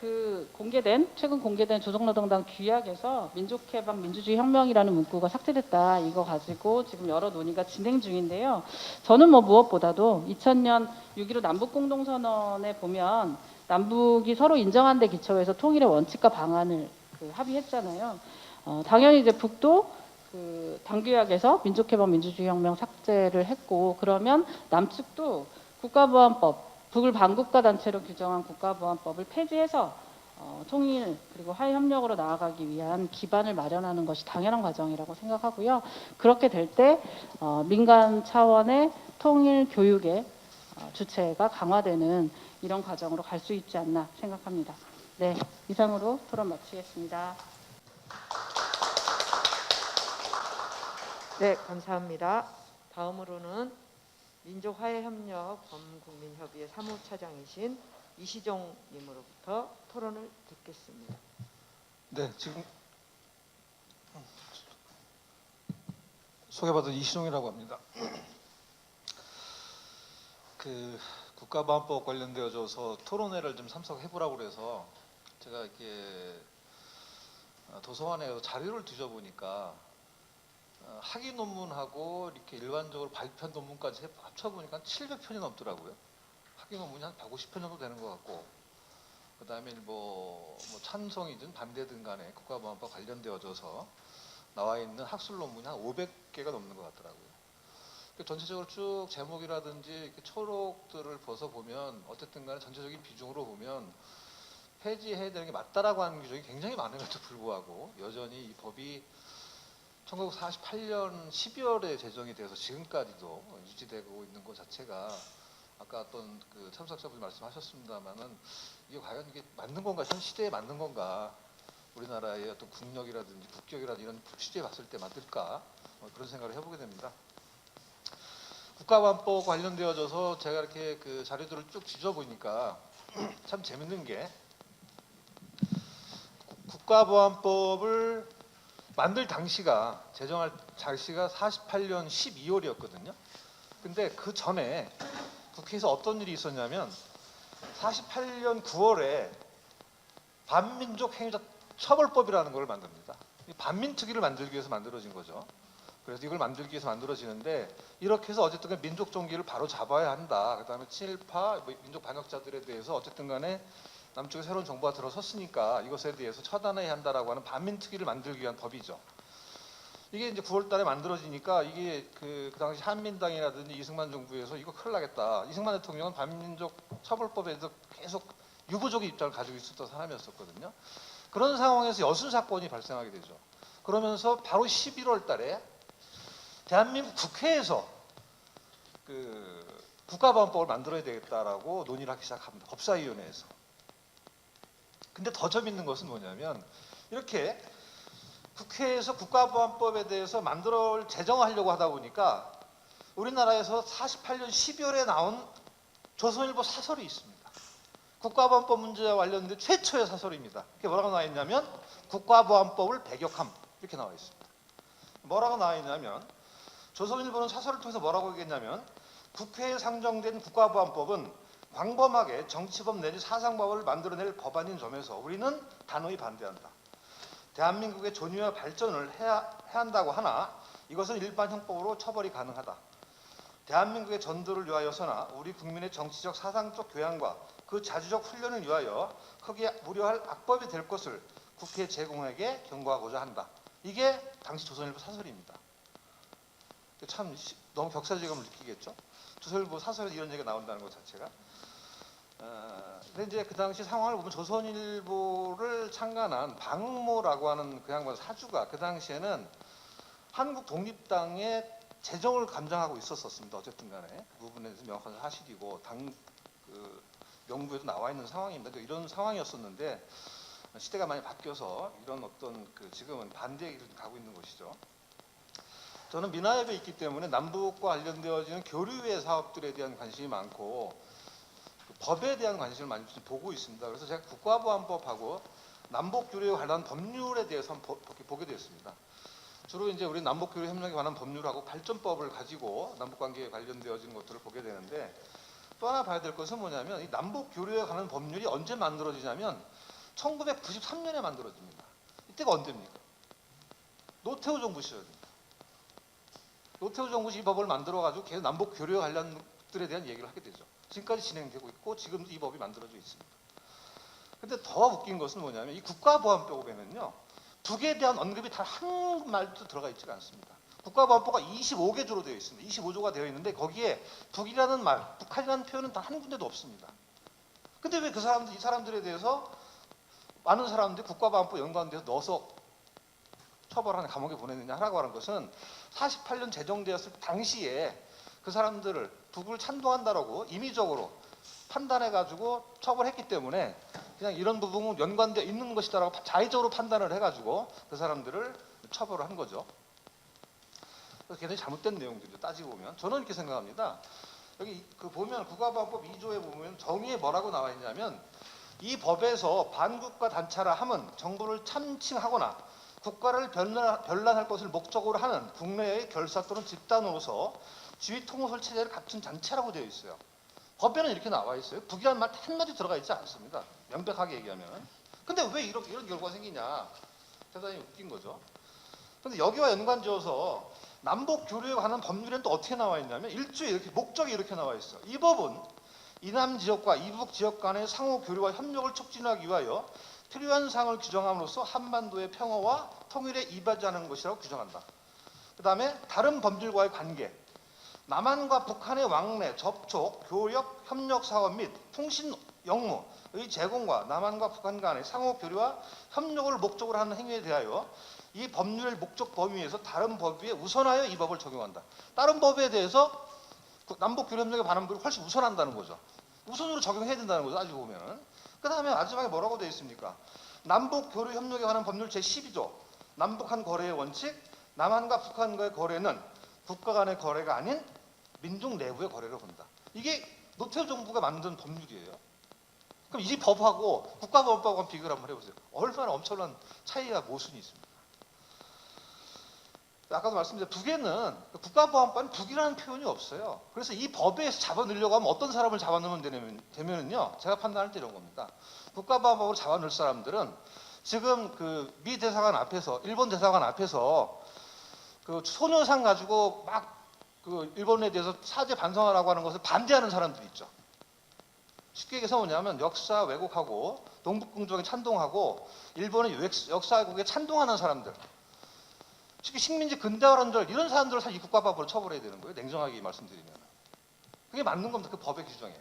최근 공개된 조선노동당 규약에서 민족해방 민주주의 혁명이라는 문구가 삭제됐다. 이거 가지고 지금 여러 논의가 진행 중인데요. 저는 뭐 무엇보다도 2000년 6.15 남북공동선언에 보면 남북이 서로 인정한 데 기초해서 통일의 원칙과 방안을 합의했잖아요. 당연히 이제 북도 당규약에서 민족해방 민주주의 혁명 삭제를 했고 그러면 남측도 국가보안법 북을 반국가 단체로 규정한 국가보안법을 폐지해서 통일 그리고 화해 협력으로 나아가기 위한 기반을 마련하는 것이 당연한 과정이라고 생각하고요. 그렇게 될 때 민간 차원의 통일 교육의 주체가 강화되는 이런 과정으로 갈 수 있지 않나 생각합니다. 네, 이상으로 토론 마치겠습니다. 네, 감사합니다. 다음으로는 민족화해협력 범국민협의회 사무차장이신 이시종 님으로부터 토론을 듣겠습니다. 네, 지금 소개받은 이시종이라고 합니다. 국가보안법 관련되어져서 토론회를 좀 참석해보라고 그래서 제가 이렇게 도서관에 자료를 뒤져보니까 학위 논문하고 이렇게 일반적으로 발표한 논문까지 합쳐보니까 700편이 넘더라고요. 학위 논문이 한 150편 정도 되는 것 같고, 그 다음에 뭐 찬성이든 반대든 간에 국가보안법 관련되어져서 나와 있는 학술 논문이 한 500개가 넘는 것 같더라고요. 전체적으로 쭉 제목이라든지 이렇게 초록들을 벗어보면 어쨌든 간에 전체적인 비중으로 보면 폐지해야 되는 게 맞다라고 하는 규정이 굉장히 많음에도 불구하고 여전히 이 법이 1948년 12월에 제정이 돼서 지금까지도 유지되고 있는 것 자체가 아까 어떤 참석자분이 말씀하셨습니다만은 이게 과연 이게 맞는 건가, 현 시대에 맞는 건가, 우리나라의 어떤 국력이라든지 국격이라든지 이런 시대에 봤을 때 맞을까 그런 생각을 해보게 됩니다. 국가보안법 관련되어져서 제가 이렇게 자료들을 쭉 뒤져보니까 참 재밌는 게 국가보안법을 만들 당시가 제정할 당시가 48년 12월이었거든요. 근데 그 전에 국회에서 어떤 일이 있었냐면 48년 9월에 반민족 행위자 처벌법이라는 걸 만듭니다. 반민특위를 만들기 위해서 만들어진 거죠. 그래서 이걸 만들기 위해서 만들어지는데 이렇게 해서 어쨌든 민족 종기를 바로 잡아야 한다. 그다음에 친일파 민족 반역자들에 대해서 어쨌든 간에 남쪽에 새로운 정부가 들어섰으니까 이것에 대해서 처단해야 한다라고 하는 반민특위를 만들기 위한 법이죠. 이게 이제 9월달에 만들어지니까 이게 그 당시 한민당이라든지 이승만 정부에서 이거 큰일 나겠다. 이승만 대통령은 반민족 처벌법에 대해서 계속 유보적인 입장을 가지고 있었던 사람이었거든요. 그런 상황에서 여순 사건이 발생하게 되죠. 그러면서 바로 11월달에 대한민국 국회에서 국가보안법을 만들어야 되겠다라고 논의를 하기 시작합니다. 법사위원회에서. 근데 더 재밌는 것은 뭐냐면 이렇게 국회에서 국가보안법에 대해서 제정하려고 하다 보니까 우리나라에서 48년 12월에 나온 조선일보 사설이 있습니다. 국가보안법 문제와 관련된 최초의 사설입니다. 그게 뭐라고 나와 있냐면 국가보안법을 배격함 이렇게 나와 있습니다. 뭐라고 나와 있냐면 조선일보는 사설을 통해서 뭐라고 얘기했냐면 국회에 상정된 국가보안법은 광범하게 정치법 내지 사상법을 만들어낼 법안인 점에서 우리는 단호히 반대한다. 대한민국의 존의와 발전을 해야 한다고 하나 이것은 일반 형법으로 처벌이 가능하다. 대한민국의 전도를 위하여서나 우리 국민의 정치적 사상적 교양과 그 자주적 훈련을 위하여 크게 무료할 악법이 될 것을 국회 제공에게 경고하고자 한다. 이게 당시 조선일보 사설입니다. 참 너무 격세지감을 느끼겠죠. 조선일보 사설에 이런 얘기가 나온다는 것 자체가. 근데 이제 그 당시 상황을 보면 조선일보를 창간한 방모라고 하는 그 양반 사주가 그 당시에는 한국 독립당의 재정을 감당하고 있었습니다. 어쨌든 간에 그 부분에 대해서 명확한 사실이고 당 명부에도 나와 있는 상황입니다. 이런 상황이었었는데 시대가 많이 바뀌어서 이런 어떤 지금은 반대의 길을 가고 있는 것이죠. 저는 미나협에 있기 때문에 남북과 관련되어지는 교류의 사업들에 대한 관심이 많고 법에 대한 관심을 많이 보고 있습니다. 그래서 제가 국가보안법하고 남북교류에 관한 법률에 대해서 한번 보게 되었습니다. 주로 이제 우리 남북교류 협력에 관한 법률하고 발전법을 가지고 남북관계에 관련되어진 것들을 보게 되는데 또 하나 봐야 될 것은 뭐냐면 이 남북교류에 관한 법률이 언제 만들어지냐면 1993년에 만들어집니다. 이때가 언제입니까? 노태우 정부 시절입니다. 노태우 정부 시 이 법을 만들어가지고 계속 남북교류에 관련 것들에 대한 얘기를 하게 되죠. 지금까지 진행되고 있고 지금도 이 법이 만들어져 있습니다. 근데 더 웃긴 것은 뭐냐면 이 국가보안법에는요. 북에 대한 언급이 단 한 말도 들어가 있지가 않습니다. 국가보안법가 25개조로 되어 있습니다. 25조가 되어 있는데 거기에 북이라는 말, 북한이라는 표현은 단 한 군데도 없습니다. 근데 왜 이 사람들에 대해서 많은 사람들이 국가보안법 연관돼서 넣어서 처벌하는 감옥에 보내느냐 하라고 하는 것은 48년 제정되었을 당시에 그 사람들을 북을 찬동한다라고 임의적으로 판단해가지고 처벌했기 때문에 그냥 이런 부분은 연관되어 있는 것이다라고 자의적으로 판단을 해가지고 그 사람들을 처벌을 한 거죠. 그래서 굉장히 잘못된 내용들이죠. 따지고 보면 저는 이렇게 생각합니다. 여기 보면 국가보안법 2조에 보면 정의에 뭐라고 나와 있냐면 이 법에서 반국가 단체라 함은 정부를 참칭하거나 국가를 변란할 것을 목적으로 하는 국내의 결사 또는 집단으로서 지휘 통솔 체제를 갖춘 단체라고 되어 있어요. 법에는 이렇게 나와 있어요. 북이라는 말 한마디 들어가 있지 않습니다. 명백하게 얘기하면. 근데 왜 이런 결과가 생기냐. 대단히 웃긴 거죠. 근데 여기와 연관지어서 남북 교류에 관한 법률에는 또 어떻게 나와 있냐면 1조에 이렇게 목적이 이렇게 나와 있어요. 이 법은 이남 지역과 이북 지역 간의 상호 교류와 협력을 촉진하기 위하여 필요한 사항을 규정함으로써 한반도의 평화와 통일에 이바지하는 것이라고 규정한다. 그 다음에 다른 법률과의 관계, 남한과 북한의 왕래, 접촉, 교역, 협력 사업 및 통신 역무의 제공과 남한과 북한 간의 상호 교류와 협력을 목적으로 하는 행위에 대하여 이 법률의 목적 범위에서 다른 법에 우선하여 이 법을 적용한다. 다른 법에 대해서 남북 교류 협력에 관한 법이 훨씬 우선한다는 거죠. 우선으로 적용해야 된다는 거죠. 따지고 보면은. 그 다음에 마지막에 뭐라고 되어 있습니까? 남북 교류 협력에 관한 법률 제12조 남북한 거래의 원칙, 남한과 북한과의 거래는 국가 간의 거래가 아닌 민족 내부의 거래를 본다. 이게 노태우 정부가 만든 법률이에요. 그럼 이 법하고 국가보안법하고 비교를 한번 해보세요. 얼마나 엄청난 차이가 모순이 있습니다. 아까도 말씀드린 북에는 국가보안법은 북이라는 표현이 없어요. 그래서 이 법에서 잡아넣으려고 하면 어떤 사람을 잡아넣으면 되면은요, 제가 판단할 때 이런 겁니다. 국가보안법으로 잡아넣을 사람들은 지금 미 대사관 앞에서, 일본 대사관 앞에서 소녀상 가지고 막 일본에 대해서 사죄 반성하라고 하는 것을 반대하는 사람들이 있죠. 쉽게 얘기해서 뭐냐면 역사 왜곡하고 동북공정에 찬동하고 일본의 역사 왜곡에 찬동하는 사람들. 특히 식민지 근대화론들 이런 사람들을 사실 이 국가법으로 처벌해야 되는 거예요. 냉정하게 말씀드리면. 그게 맞는 겁니다. 그 법의 규정에.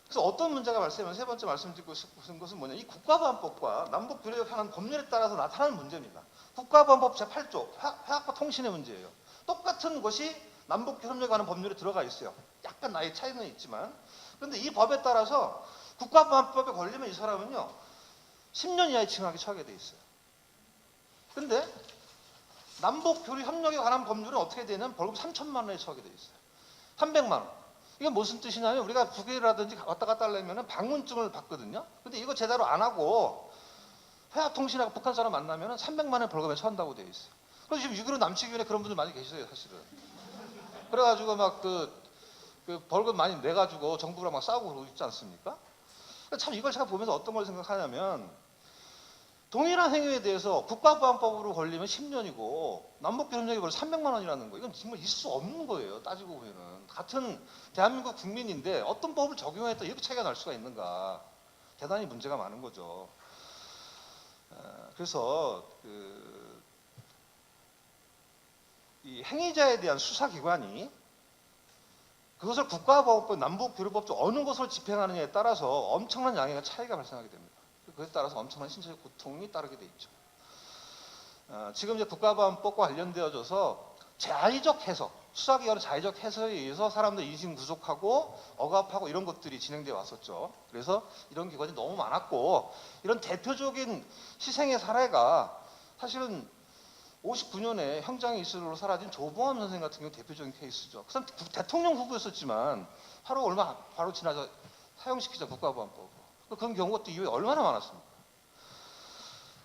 그래서 어떤 문제가 발생하면 세 번째 말씀드리고 싶은 것은 뭐냐. 이 국가보안법과 남북교류에 관한 법률에 따라서 나타나는 문제입니다. 국가보안법 제8조 회학과 통신의 문제예요. 똑같은 것이 남북 협력에 관한 법률에 들어가 있어요. 약간 나이 차이는 있지만. 그런데 이 법에 따라서 국가보안법에 걸리면 이 사람은요. 10년 이하의 징역에 처하게 돼 있어요. 근데 남북 교류 협력에 관한 법률은 어떻게 되냐면 벌금 3천만 원에 처하게 돼 있어요. 300만 원. 이게 무슨 뜻이냐면 우리가 북이라든지 왔다 갔다 하려면 방문증을 받거든요. 근데 이거 제대로 안 하고 회합통신하고 북한 사람 만나면 300만 원 벌금에 처한다고 돼 있어요. 그래서 지금 6.15 남치기위원회 그런 분들 많이 계시어요, 사실은. 그래가지고 막 그 벌금 많이 내가지고 정부랑 막 싸우고 그러고 있지 않습니까? 참 이걸 제가 보면서 어떤 걸 생각하냐면 동일한 행위에 대해서 국가보안법으로 걸리면 10년이고 남북교협력이 벌써 300만 원이라는 거 이건 정말 있을 수 없는 거예요. 따지고 보면은 같은 대한민국 국민인데 어떤 법을 적용했다 이렇게 차이가 날 수가 있는가? 대단히 문제가 많은 거죠. 그래서 이 행위자에 대한 수사기관이 그것을 국가보안법, 남북교류법 중 어느 것을 집행하느냐에 따라서 엄청난 양의 차이가 발생하게 됩니다. 그에 따라서 엄청난 신체적 고통이 따르게 돼 있죠. 지금 이제 국가보안법과 관련되어져서 자의적 해석, 수사기관의 자의적 해석에 의해서 사람들 인신 구속하고 억압하고 이런 것들이 진행돼 왔었죠. 그래서 이런 기관이 너무 많았고 이런 대표적인 희생의 사례가 사실은 59년에 형장의 이슬로 사라진 조봉암 선생 같은 경우 대표적인 케이스죠. 그 사람 대통령 후보였었지만 바로 지나서 사용시키자 국가보안법으로. 그런 경우가 또 이후에 얼마나 많았습니까?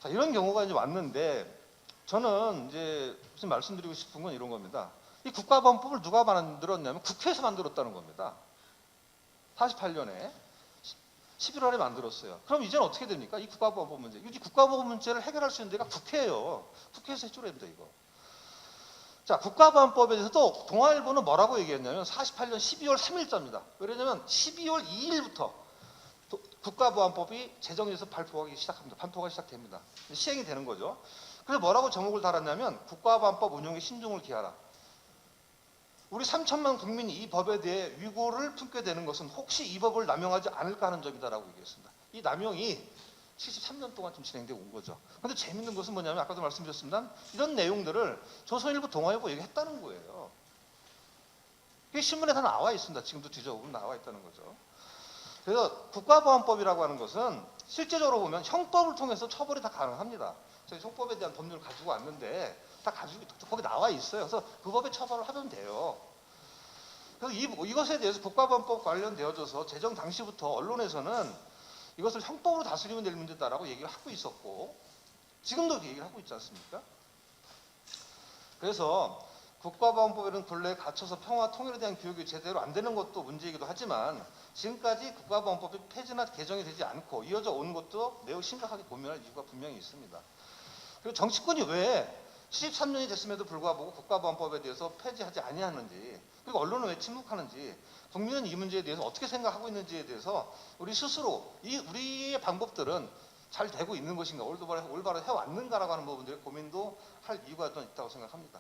자, 이런 경우가 이제 왔는데 저는 이제 무슨 말씀드리고 싶은 건 이런 겁니다. 이 국가보안법을 누가 만들었냐면 국회에서 만들었다는 겁니다. 48년에 11월에 만들었어요. 그럼 이제는 어떻게 됩니까? 이 국가보안법 문제. 이 국가보안 문제를 해결할 수 있는 데가 국회예요. 국회에서 해줘야 됩니다, 이거. 자, 국가보안법에 대해서도 동아일보는 뭐라고 얘기했냐면 48년 12월 3일자입니다. 왜냐면 12월 2일부터 국가보안법이 제정돼서 발표하기 시작됩니다. 시행이 되는 거죠. 그래서 뭐라고 제목을 달았냐면 국가보안법 운용에 신중을 기하라. 우리 3천만 국민이 이 법에 대해 위고를 품게 되는 것은 혹시 이 법을 남용하지 않을까 하는 점이다라고 얘기했습니다. 이 남용이 73년 동안 좀 진행되어 온 거죠. 그런데 재밌는 것은 뭐냐면 아까도 말씀드렸습니다. 이런 내용들을 조선일보, 동아일보 얘기했다는 거예요. 이게 신문에 다 나와 있습니다. 지금도 뒤져보면 나와 있다는 거죠. 그래서 국가보안법이라고 하는 것은 실제적으로 보면 형법을 통해서 처벌이 다 가능합니다. 저희 형법에 대한 법률을 가지고 왔는데 다 가지고 거기 나와 있어요. 그래서 그 법에 처벌을 하면 돼요. 그래서 이것에 대해서 국가보안법 관련되어져서 제정 당시부터 언론에서는 이것을 형법으로 다스리면 될 문제다라고 얘기를 하고 있었고 지금도 그 얘기를 하고 있지 않습니까? 그래서 국가보안법에는 근래에 갇혀서 평화 통일에 대한 교육이 제대로 안 되는 것도 문제이기도 하지만 지금까지 국가보안법이 폐지나 개정이 되지 않고 이어져 온 것도 매우 심각하게 고민할 이유가 분명히 있습니다. 그리고 정치권이 왜 73년이 됐음에도 불구하고 국가보안법에 대해서 폐지하지 아니하는지 그리고 언론은 왜 침묵하는지 국민은 이 문제에 대해서 어떻게 생각하고 있는지에 대해서 우리 스스로 우리의 방법들은 잘 되고 있는 것인가 올바로 해왔는가라고 하는 부분들의 고민도 할 이유가 또 있다고 생각합니다.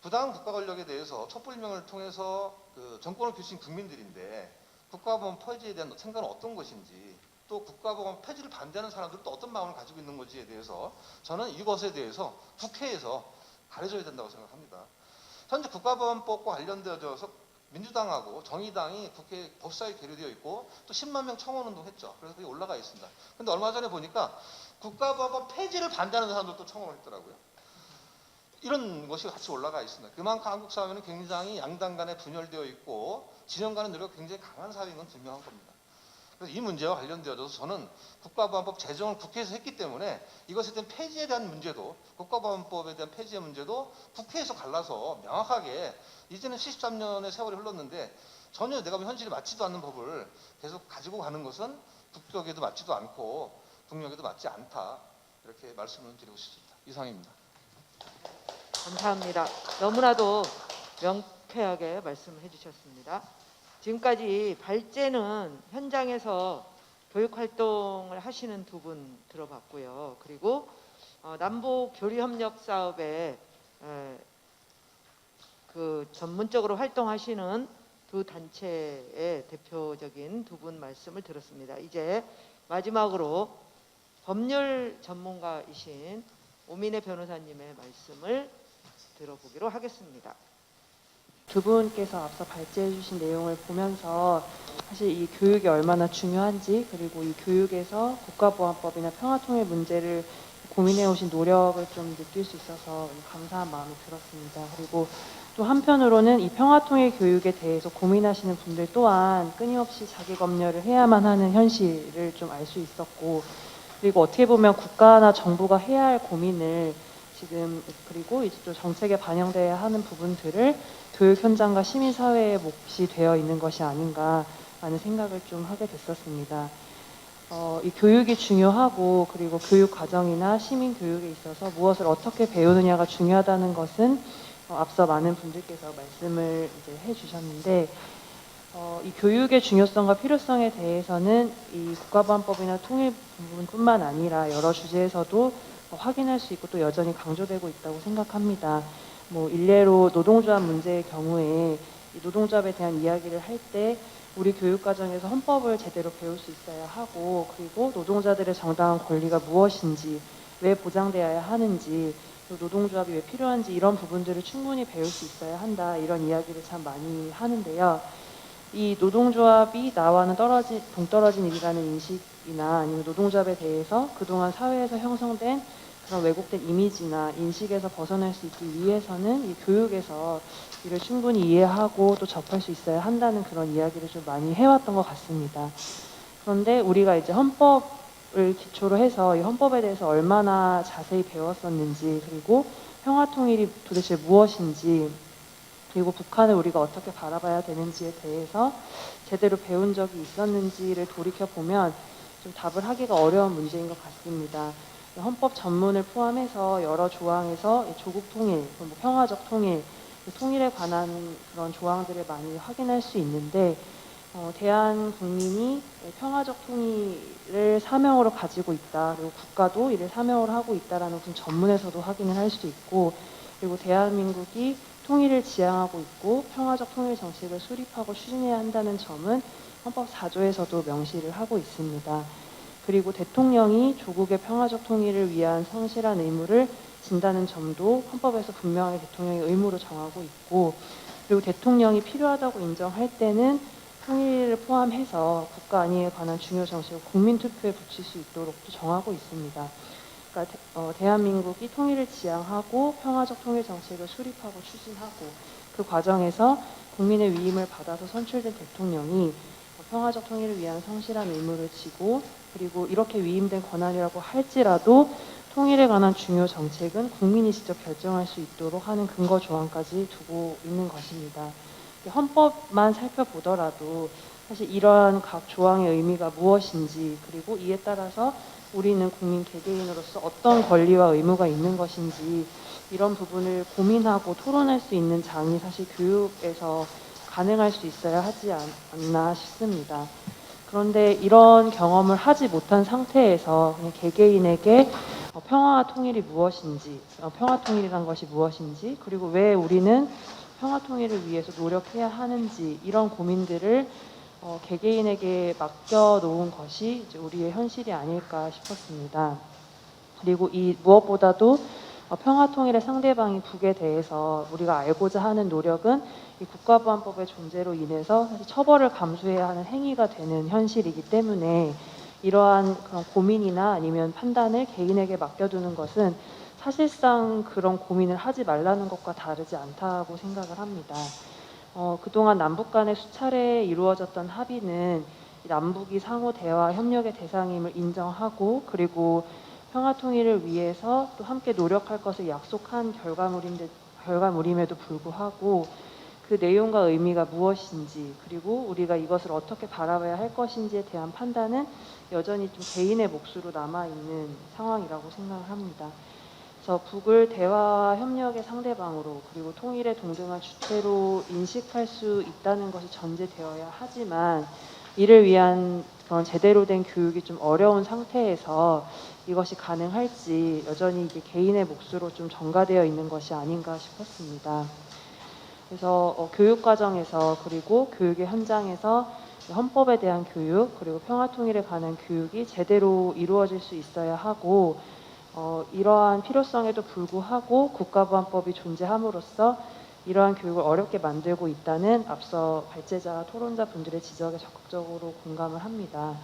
부당한 국가 권력에 대해서 촛불혁명을 통해서 정권을 펼친 국민들인데 국가보안 폐지에 대한 생각은 어떤 것인지 또 국가보안 폐지를 반대하는 사람들은 또 어떤 마음을 가지고 있는 건지에 대해서 저는 이것에 대해서 국회에서 가려져야 된다고 생각합니다. 현재 국가보안법과 관련되어서 민주당하고 정의당이 국회 법사위에 계류되어 있고 또 10만 명 청원 운동했죠. 그래서 그게 올라가 있습니다. 근데 얼마 전에 보니까 국가보안법 폐지를 반대하는 사람들도 청원을 했더라고요. 이런 것이 같이 올라가 있습니다. 그만큼 한국 사회는 굉장히 양당 간에 분열되어 있고 진영 간의 노력이 굉장히 강한 사회인 건 분명한 겁니다. 그래서 이 문제와 관련되어서 저는 국가보안법 제정을 국회에서 했기 때문에 이것에 대한 폐지에 대한 문제도 국가보안법에 대한 폐지의 문제도 국회에서 갈라서 명확하게 이제는 73년의 세월이 흘렀는데 전혀 내가 보면 현실에 맞지도 않는 법을 계속 가지고 가는 것은 국격에도 맞지도 않고 국력에도 맞지 않다 이렇게 말씀을 드리고 싶습니다. 이상입니다. 감사합니다. 너무나도 명쾌하게 말씀해 주셨습니다. 지금까지 발제는 현장에서 교육활동을 하시는 두 분 들어봤고요. 그리고 남북 교류협력 사업에 전문적으로 활동하시는 두 단체의 대표적인 두 분 말씀을 들었습니다. 이제 마지막으로 법률 전문가이신 오민혜 변호사님의 말씀을 들어보기로 하겠습니다. 두 분께서 앞서 발제해 주신 내용을 보면서 사실 이 교육이 얼마나 중요한지 그리고 이 교육에서 국가보안법이나 평화통일 문제를 고민해 오신 노력을 좀 느낄 수 있어서 감사한 마음이 들었습니다. 그리고 또 한편으로는 이 평화통일 교육에 대해서 고민하시는 분들 또한 끊임없이 자기 검열을 해야만 하는 현실을 좀 알 수 있었고 그리고 어떻게 보면 국가나 정부가 해야 할 고민을 지금 그리고 이제 또 정책에 반영돼야 하는 부분들을 교육 현장과 시민 사회에 몫이 되어 있는 것이 아닌가라는 생각을 좀 하게 됐었습니다. 이 교육이 중요하고 그리고 교육 과정이나 시민 교육에 있어서 무엇을 어떻게 배우느냐가 중요하다는 것은 앞서 많은 분들께서 말씀을 이제 해주셨는데 이 교육의 중요성과 필요성에 대해서는 이 국가보안법이나 통일 부분뿐만 아니라 여러 주제에서도 확인할 수 있고 또 여전히 강조되고 있다고 생각합니다. 뭐 일례로 노동조합 문제의 경우에 이 노동조합에 대한 이야기를 할 때 우리 교육과정에서 헌법을 제대로 배울 수 있어야 하고 그리고 노동자들의 정당한 권리가 무엇인지 왜 보장되어야 하는지 또 노동조합이 왜 필요한지 이런 부분들을 충분히 배울 수 있어야 한다 이런 이야기를 참 많이 하는데요. 이 노동조합이 나와는 동떨어진 일이라는 인식이나 아니면 노동조합에 대해서 그동안 사회에서 형성된 그런 왜곡된 이미지나 인식에서 벗어날 수 있기 위해서는 이 교육에서 이를 충분히 이해하고 또 접할 수 있어야 한다는 그런 이야기를 좀 많이 해왔던 것 같습니다. 그런데 우리가 이제 헌법을 기초로 해서 이 헌법에 대해서 얼마나 자세히 배웠었는지 그리고 평화통일이 도대체 무엇인지 그리고 북한을 우리가 어떻게 바라봐야 되는지에 대해서 제대로 배운 적이 있었는지를 돌이켜보면 좀 답을 하기가 어려운 문제인 것 같습니다. 헌법 전문을 포함해서 여러 조항에서 조국 통일, 뭐 평화적 통일, 통일에 관한 그런 조항들을 많이 확인할 수 있는데 대한 국민이 평화적 통일을 사명으로 가지고 있다. 그리고 국가도 이를 사명으로 하고 있다라는 그 전문에서도 확인을 할 수 있고 그리고 대한민국이 통일을 지향하고 있고 평화적 통일 정책을 수립하고 추진해야 한다는 점은 헌법 4조에서도 명시를 하고 있습니다. 그리고 대통령이 조국의 평화적 통일을 위한 성실한 의무를 진다는 점도 헌법에서 분명하게 대통령의 의무로 정하고 있고 그리고 대통령이 필요하다고 인정할 때는 통일을 포함해서 국가 안위에 관한 중요 정책을 국민투표에 붙일 수 있도록 또 정하고 있습니다. 그러니까 대한민국이 통일을 지향하고 평화적 통일 정책을 수립하고 추진하고 그 과정에서 국민의 위임을 받아서 선출된 대통령이 평화적 통일을 위한 성실한 의무를 지고 그리고 이렇게 위임된 권한이라고 할지라도 통일에 관한 중요 정책은 국민이 직접 결정할 수 있도록 하는 근거 조항까지 두고 있는 것입니다. 헌법만 살펴보더라도 사실 이러한 각 조항의 의미가 무엇인지 그리고 이에 따라서 우리는 국민 개개인으로서 어떤 권리와 의무가 있는 것인지 이런 부분을 고민하고 토론할 수 있는 장이 사실 교육에서 가능할 수 있어야 하지 않나 싶습니다. 그런데 이런 경험을 하지 못한 상태에서 그냥 개개인에게 평화와 통일이 무엇인지, 평화 통일이란 것이 무엇인지, 그리고 왜 우리는 평화 통일을 위해서 노력해야 하는지 이런 고민들을 개개인에게 맡겨놓은 것이 이제 우리의 현실이 아닐까 싶었습니다. 그리고 이 무엇보다도 평화 통일의 상대방인 북에 대해서 우리가 알고자 하는 노력은 이 국가보안법의 존재로 인해서 사실 처벌을 감수해야 하는 행위가 되는 현실이기 때문에 이러한 그런 고민이나 아니면 판단을 개인에게 맡겨두는 것은 사실상 그런 고민을 하지 말라는 것과 다르지 않다고 생각을 합니다. 그동안 남북 간에 수차례 이루어졌던 합의는 남북이 상호 대화 협력의 대상임을 인정하고 그리고 평화 통일을 위해서 또 함께 노력할 것을 약속한 결과물임에도 불구하고 그 내용과 의미가 무엇인지 그리고 우리가 이것을 어떻게 바라봐야 할 것인지에 대한 판단은 여전히 좀 개인의 몫으로 남아있는 상황이라고 생각을 합니다. 그래서 북을 대화와 협력의 상대방으로 그리고 통일의 동등한 주체로 인식할 수 있다는 것이 전제되어야 하지만 이를 위한 그런 제대로 된 교육이 좀 어려운 상태에서 이것이 가능할지 여전히 이게 개인의 몫으로 좀 전가되어 있는 것이 아닌가 싶었습니다. 그래서 교육 과정에서 그리고 교육의 현장에서 헌법에 대한 교육 그리고 평화 통일에 관한 교육이 제대로 이루어질 수 있어야 하고 이러한 필요성에도 불구하고 국가보안법이 존재함으로써 이러한 교육을 어렵게 만들고 있다는 앞서 발제자 토론자 분들의 지적에 적극적으로 공감을 합니다.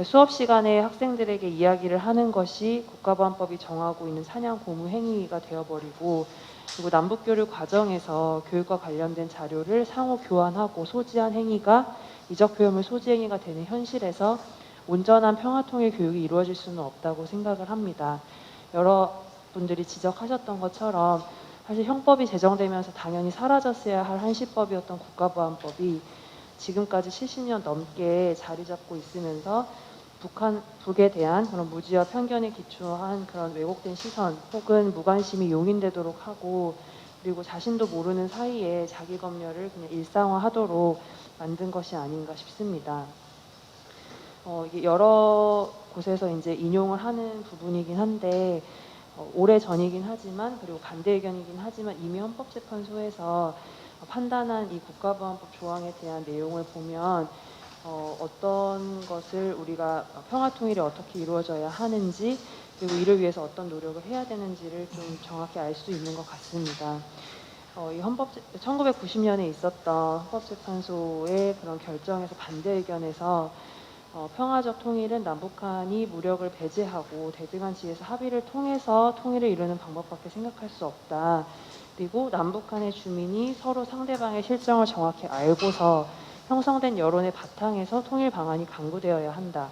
수업 시간에 학생들에게 이야기를 하는 것이 국가보안법이 정하고 있는 사냥 고무 행위가 되어버리고 그리고 남북교류 과정에서 교육과 관련된 자료를 상호 교환하고 소지한 행위가 이적표현물 소지 행위가 되는 현실에서 온전한 평화통일 교육이 이루어질 수는 없다고 생각을 합니다. 여러 분들이 지적하셨던 것처럼 사실 형법이 제정되면서 당연히 사라졌어야 할 한시법이었던 국가보안법이 지금까지 70년 넘게 자리 잡고 있으면서 북에 대한 그런 무지와 편견에 기초한 그런 왜곡된 시선 혹은 무관심이 용인되도록 하고 그리고 자신도 모르는 사이에 자기 검열을 그냥 일상화하도록 만든 것이 아닌가 싶습니다. 이게 여러 곳에서 이제 인용을 하는 부분이긴 한데 오래 전이긴 하지만 그리고 반대 의견이긴 하지만 이미 헌법재판소에서 판단한 이 국가보안법 조항에 대한 내용을 보면 어떤 것을 우리가 평화통일이 어떻게 이루어져야 하는지 그리고 이를 위해서 어떤 노력을 해야 되는지를 좀 정확히 알 수 있는 것 같습니다. 이 1990년에 있었던 헌법재판소의 그런 결정에서 반대 의견에서 평화적 통일은 남북한이 무력을 배제하고 대등한 지에서 합의를 통해서 통일을 이루는 방법밖에 생각할 수 없다. 그리고 남북한의 주민이 서로 상대방의 실정을 정확히 알고서 형성된 여론의 바탕에서 통일 방안이 강구되어야 한다.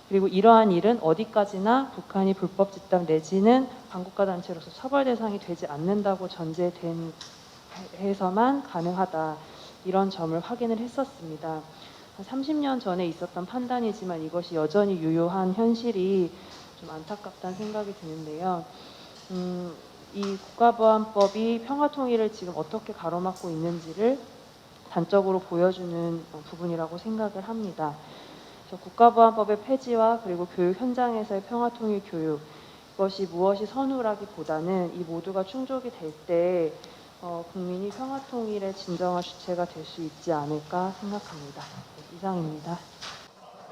그리고 이러한 일은 어디까지나 북한이 불법 집단 내지는 반국가 단체로서 처벌 대상이 되지 않는다고 전제된 해서만 가능하다. 이런 점을 확인을 했었습니다. 30년 전에 있었던 판단이지만 이것이 여전히 유효한 현실이 좀 안타깝다는 생각이 드는데요. 이 국가보안법이 평화통일을 지금 어떻게 가로막고 있는지를 단적으로 보여주는 부분이라고 생각을 합니다. 국가보안법의 폐지와 그리고 교육 현장에서의 평화통일 교육 이것이 무엇이 선우라기보다는 이 모두가 충족이 될 때 국민이 평화통일의 진정한 주체가 될 수 있지 않을까 생각합니다. 이상입니다.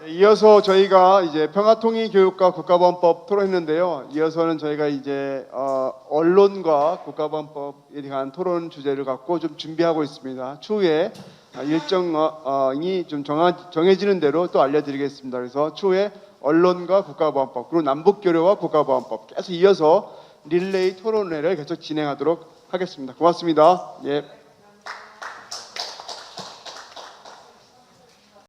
이어서 저희가 이제 평화통일 교육과 국가보안법 토론했는데요. 이어서는 저희가 이제 언론과 국가보안법에 대한 토론 주제를 갖고 좀 준비하고 있습니다. 추후에 일정이 좀 정해지는 대로 또 알려드리겠습니다. 그래서 추후에 언론과 국가보안법 그리고 남북교류와 국가보안법 계속 이어서 릴레이 토론회를 계속 진행하도록 하겠습니다. 고맙습니다. 예.